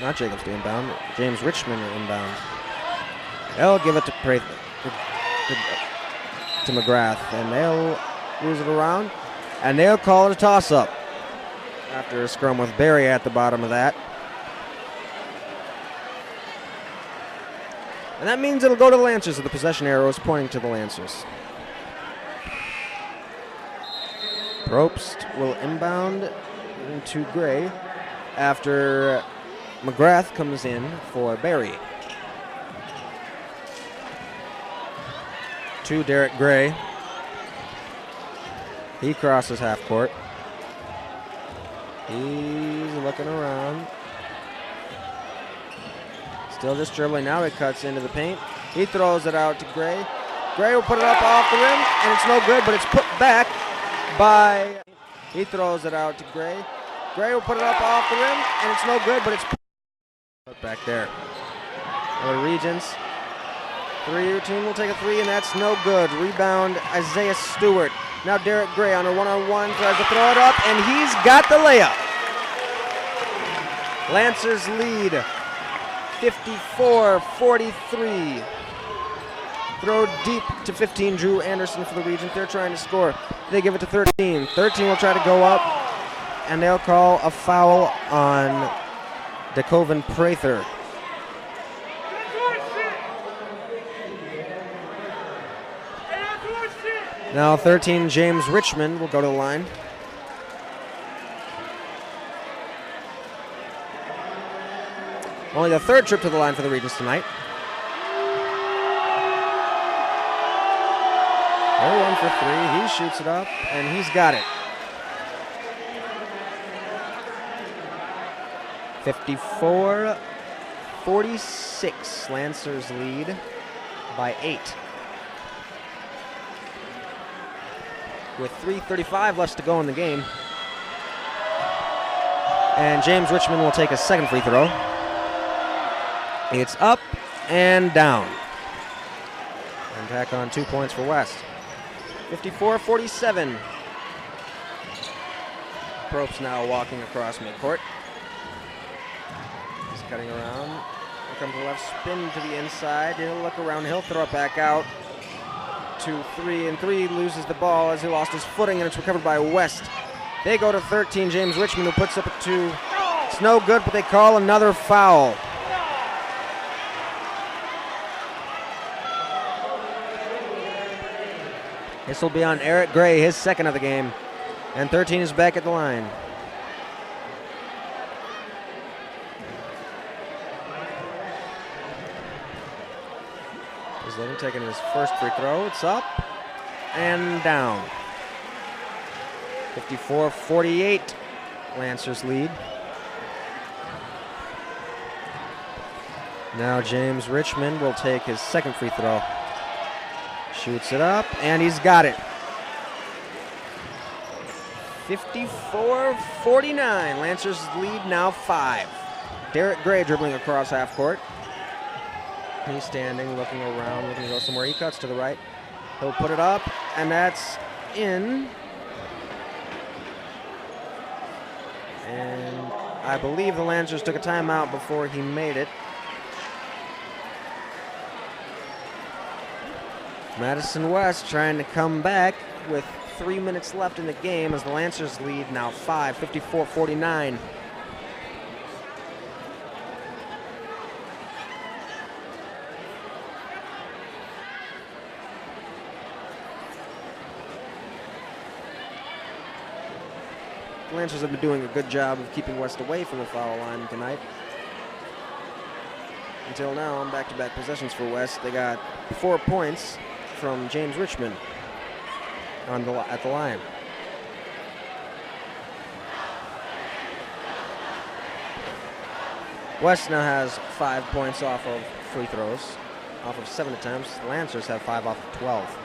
Not Jacobs to inbound. James Richmond to inbound. They'll give it to McGrath, and they'll lose it around, and they'll call it a toss-up after a scrum with Barry at the bottom of that. And that means it'll go to the Lancers with the possession arrows pointing to the Lancers. Probst will inbound into Gray after McGrath comes in for Barry. To Derek Gray. He crosses half court. He's looking around. Still just dribbling. Now he cuts into the paint. He throws it out to Gray. Gray will put it up off the rim, and it's no good, but it's put back by... He throws it out to Gray. Gray will put it up off the rim, and it's no good, but it's put back there. The Regents. Team will take a three, and that's no good. Rebound, Isaiah Stewart. Now Derek Gray on a one-on-one, tries to throw it up, and he's got the layup. Lancers lead 54-43. Throw deep to 15, Drew Anderson for the Regent. They're trying to score. They give it to 13. 13 will try to go up, and they'll call a foul on DeCoven Prather. Now 13, James Richmond will go to the line. Only the third trip to the line for the Regents tonight. They're 1 for 3. He shoots it up, and he's got it. 54-46. Lancers lead by 8. With 3:35 left to go in the game. And James Richmond will take a second free throw. It's up and down. And tack on 2 points for West. 54-47. Probst now walking across midcourt. He's cutting around. Here comes the left spin to the inside. He'll look around. He'll throw it back out. 2-3, and 3 loses the ball as he lost his footing, and it's recovered by West. They go to 13. James Richmond, who puts up a 2. It's no good, but they call another foul. This will be on Eric Gray, his second of the game, and 13 is back at the line. He's taking his first free throw. It's up and down. 54-48, Lancers lead. Now James Richmond will take his second free throw. Shoots it up, and he's got it. 54-49, Lancers lead now 5. Derek Gray dribbling across half court. He's standing, looking around, looking to go somewhere. He cuts to the right. He'll put it up, and that's in. And I believe the Lancers took a timeout before he made it. Madison West trying to come back with 3 minutes left in the game as the Lancers lead now 5, 54-49. The Lancers have been doing a good job of keeping West away from the foul line tonight. Until now, on back-to-back possessions for West, they got 4 points from James Richmond at the line. West now has 5 points off of free throws, off of 7 attempts. The Lancers have 5 off of 12.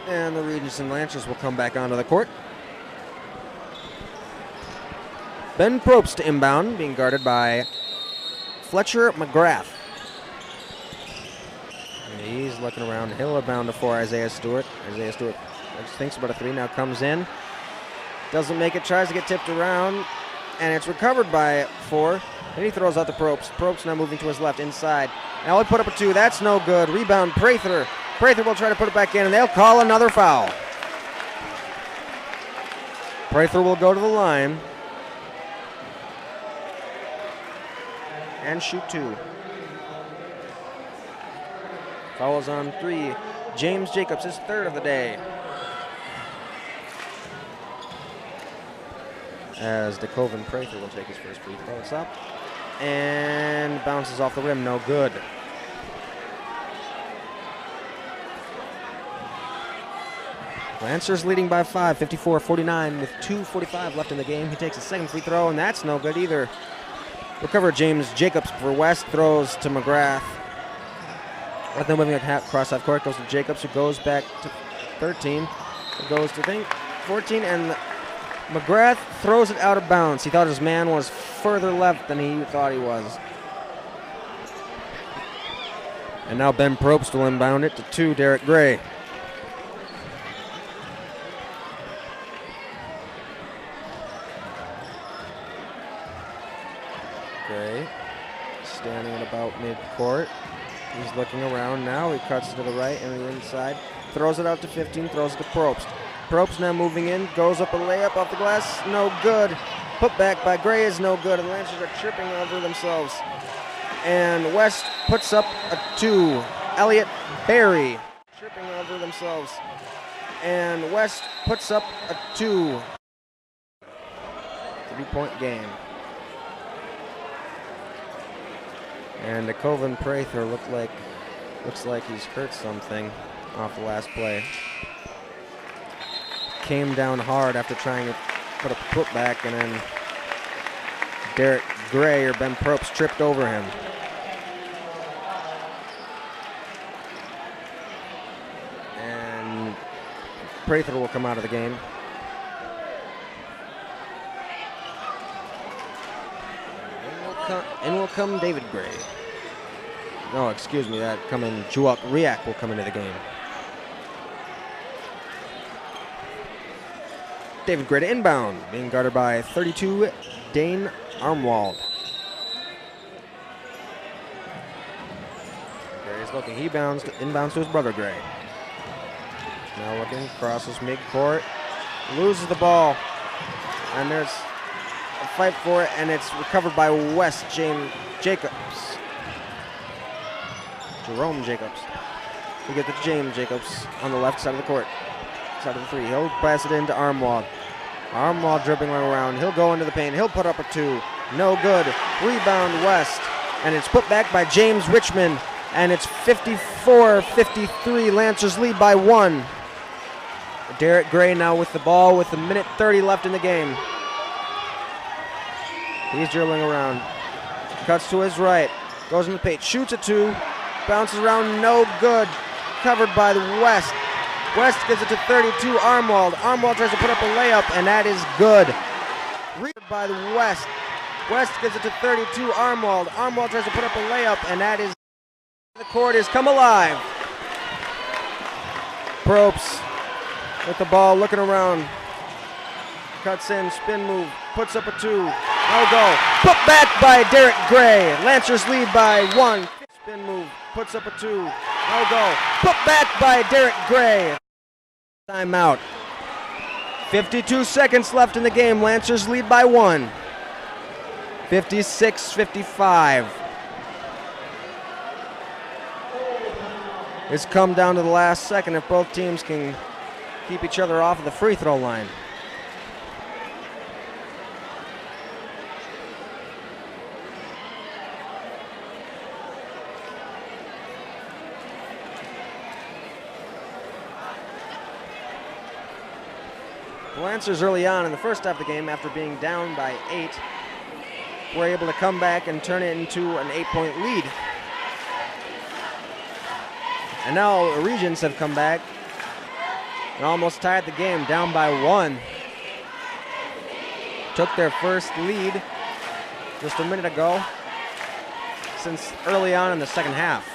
And the Regents and Lancers will come back onto the court. Ben Probst inbound, being guarded by Fletcher McGrath. And he's looking around. He'll inbound for Isaiah Stewart. Isaiah Stewart thinks about a 3, now comes in. Doesn't make it, tries to get tipped around, and it's recovered by 4. Then he throws out the Probst. Probst now moving to his left inside. Now he put up a 2. That's no good. Rebound, Prather. Prather will try to put it back in, and they'll call another foul. Prather will go to the line and shoot 2. Fouls on 3. James Jacobs, his 3rd of the day. As DeCoven Prather will take his first free throw. It's up and bounces off the rim, no good. Lancers leading by 5, 54-49 with 2:45 left in the game. He takes his second free throw, and that's no good either. Recover James Jacobs for West, throws to McGrath. Right then moving across half court, goes to Jacobs, who goes back to 13. It goes to 14, and McGrath throws it out of bounds. He thought his man was further left than he thought he was. And now Ben Probst will inbound it to Derek Gray. Gray standing at about midcourt. He's looking around now. He cuts to the right and the inside. Throws it out to 15, throws it to Probst. Probst now moving in, goes up a layup off the glass, no good. Put back by Gray is no good, and the Lancers are tripping over themselves. And West puts up a 2. Elliott Berry tripping over themselves. And West puts up a 2. 3-point game. And DeCoven Prather looks like he's hurt something off the last play. Came down hard after trying to put a putback, and then Derek Gray or Ben Probst tripped over him. And Prather will come out of the game. In will come David Gray. No, excuse me, that coming Juak Riak will come into the game. David Gray to inbound, being guarded by 32, Dane Armwald. Gray's looking, he inbounds to his brother Gray. Now looking, crosses midcourt, loses the ball, and there's a fight for it, and it's recovered by West James Jacobs. Jerome Jacobs. We get to James Jacobs on the left side of the court. Side of the 3. He'll pass it into Armwald. Armwald dribbling around. He'll go into the paint. He'll put up a 2. No good. Rebound West. And it's put back by James Richmond. And it's 54-53. Lancers lead by 1. Derek Gray now with the ball with a minute 30 left in the game. He's dribbling around. Cuts to his right. Goes in the paint. Shoots a 2. Bounces around. No good. Covered by the West. West gives it to 32. Armwald. Armwald tries to put up a layup, and that is good. Rebound by the West. West gives it to 32. Armwald. Armwald tries to put up a layup, and that is. The court has come alive. Probst with the ball, looking around. Cuts in, spin move, puts up a 2. No go. Put back by Derek Gray. Lancers lead by 1. Spin move, puts up a 2. No go. Put back by Derek Gray. Timeout. 52 seconds left in the game. Lancers lead by 1. 56-55. It's come down to the last second if both teams can keep each other off of the free throw line. The Lancers early on in the first half of the game, after being down by 8, were able to come back and turn it into an 8-point lead. And now the Regents have come back and almost tied the game, down by 1. Took their first lead just a minute ago since early on in the second half.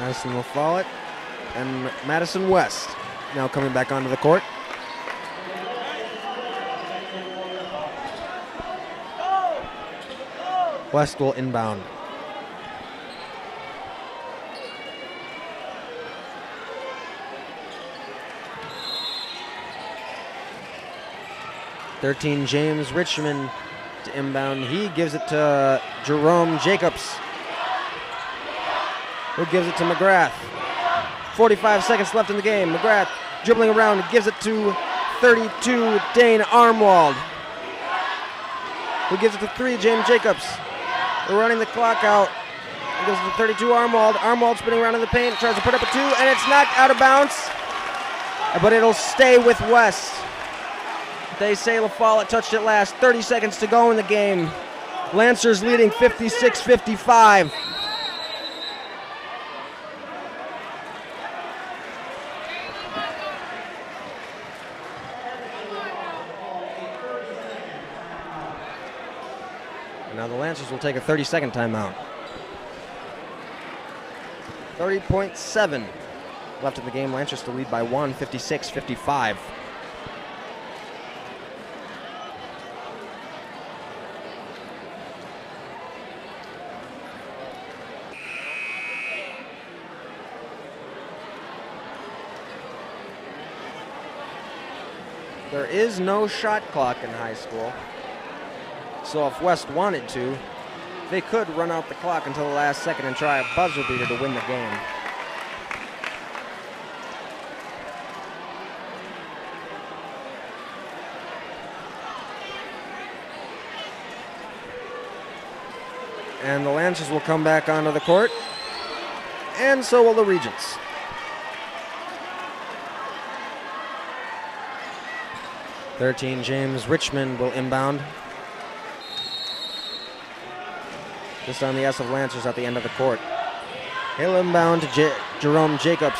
Madison will follow it. And Madison West now coming back onto the court. West will inbound. James Richmond to inbound. He gives it to Jerome Jacobs, who gives it to McGrath. 45 seconds left in the game. McGrath dribbling around, gives it to 32, Dane Armwald, who gives it to 3, James Jacobs. They're running the clock out. He gives it to 32, Armwald. Armwald spinning around in the paint, tries to put up a 2, and it's knocked out of bounds, but it'll stay with West. They say LaFollette touched it last. 30 seconds to go in the game. Lancers leading 56-55. Now the Lancers will take a 30-second timeout. 30.7 left in the game. Lancers to lead by 1, 56-55. There is no shot clock in high school, so if West wanted to, they could run out the clock until the last second and try a buzzer beater to win the game. And the Lancers will come back onto the court, and so will the Regents. James Richmond will inbound. Just on the S of Lancers at the end of the court. He'll inbound to Jerome Jacobs.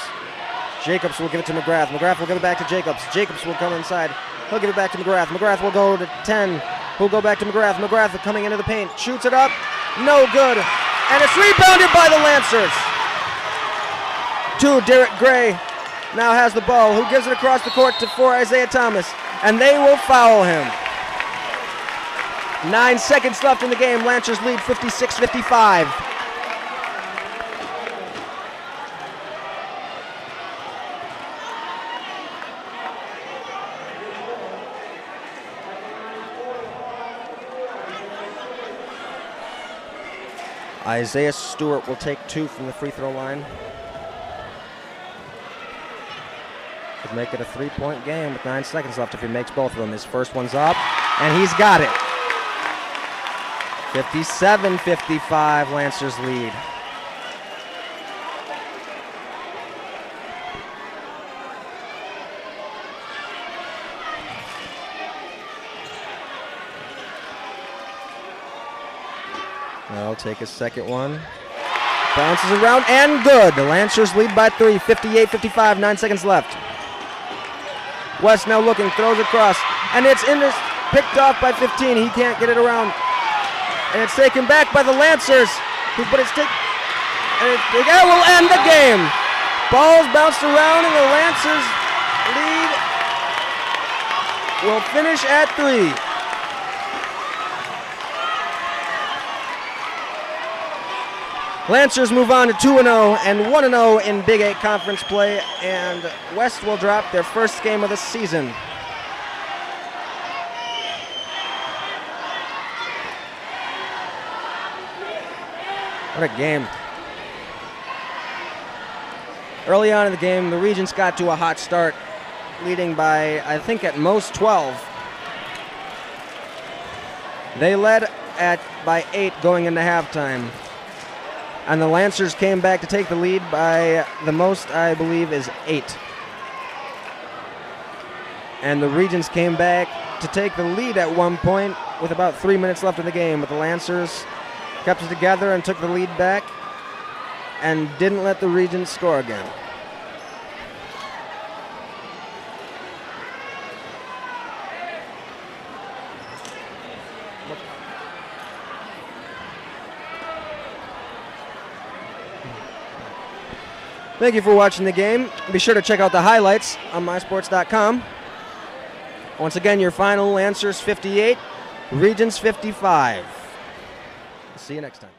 Jacobs will give it to McGrath. McGrath will give it back to Jacobs. Jacobs will come inside. He'll give it back to McGrath. McGrath will go to 10. Who'll go back to McGrath. McGrath coming into the paint. Shoots it up. No good. And it's rebounded by the Lancers. Derek Gray now has the ball. Who gives it across the court for Isaiah Thomas. And they will foul him. 9 seconds left in the game. Lancers lead 56-55. Isaiah Stewart will take 2 from the free throw line. Could make it a 3-point game with 9 seconds left if he makes both of them. His first one's up, and he's got it. 57-55, Lancers lead. I'll take a second one. Bounces around, and good. The Lancers lead by 3, 58-55, 9 seconds left. West now looking, throws across, and it's picked off by 15. He can't get it around. And it's taken back by the Lancers, but it's taken, and it will end the game. Ball's bounced around, and the Lancers lead will finish at 3. Lancers move on to 2-0 and 1-0 in Big 8 conference play, and West will drop their first game of the season. What a game. Early on in the game, the Regents got to a hot start, leading by, I think, at most 12. They led by 8 going into halftime. And the Lancers came back to take the lead by the most, I believe, is 8. And the Regents came back to take the lead at one point with about 3 minutes left in the game. But the Lancers kept it together and took the lead back and didn't let the Regents score again. Thank you for watching the game. Be sure to check out the highlights on mysports.com. Once again, your final answers 58, Regions 55. See you next time.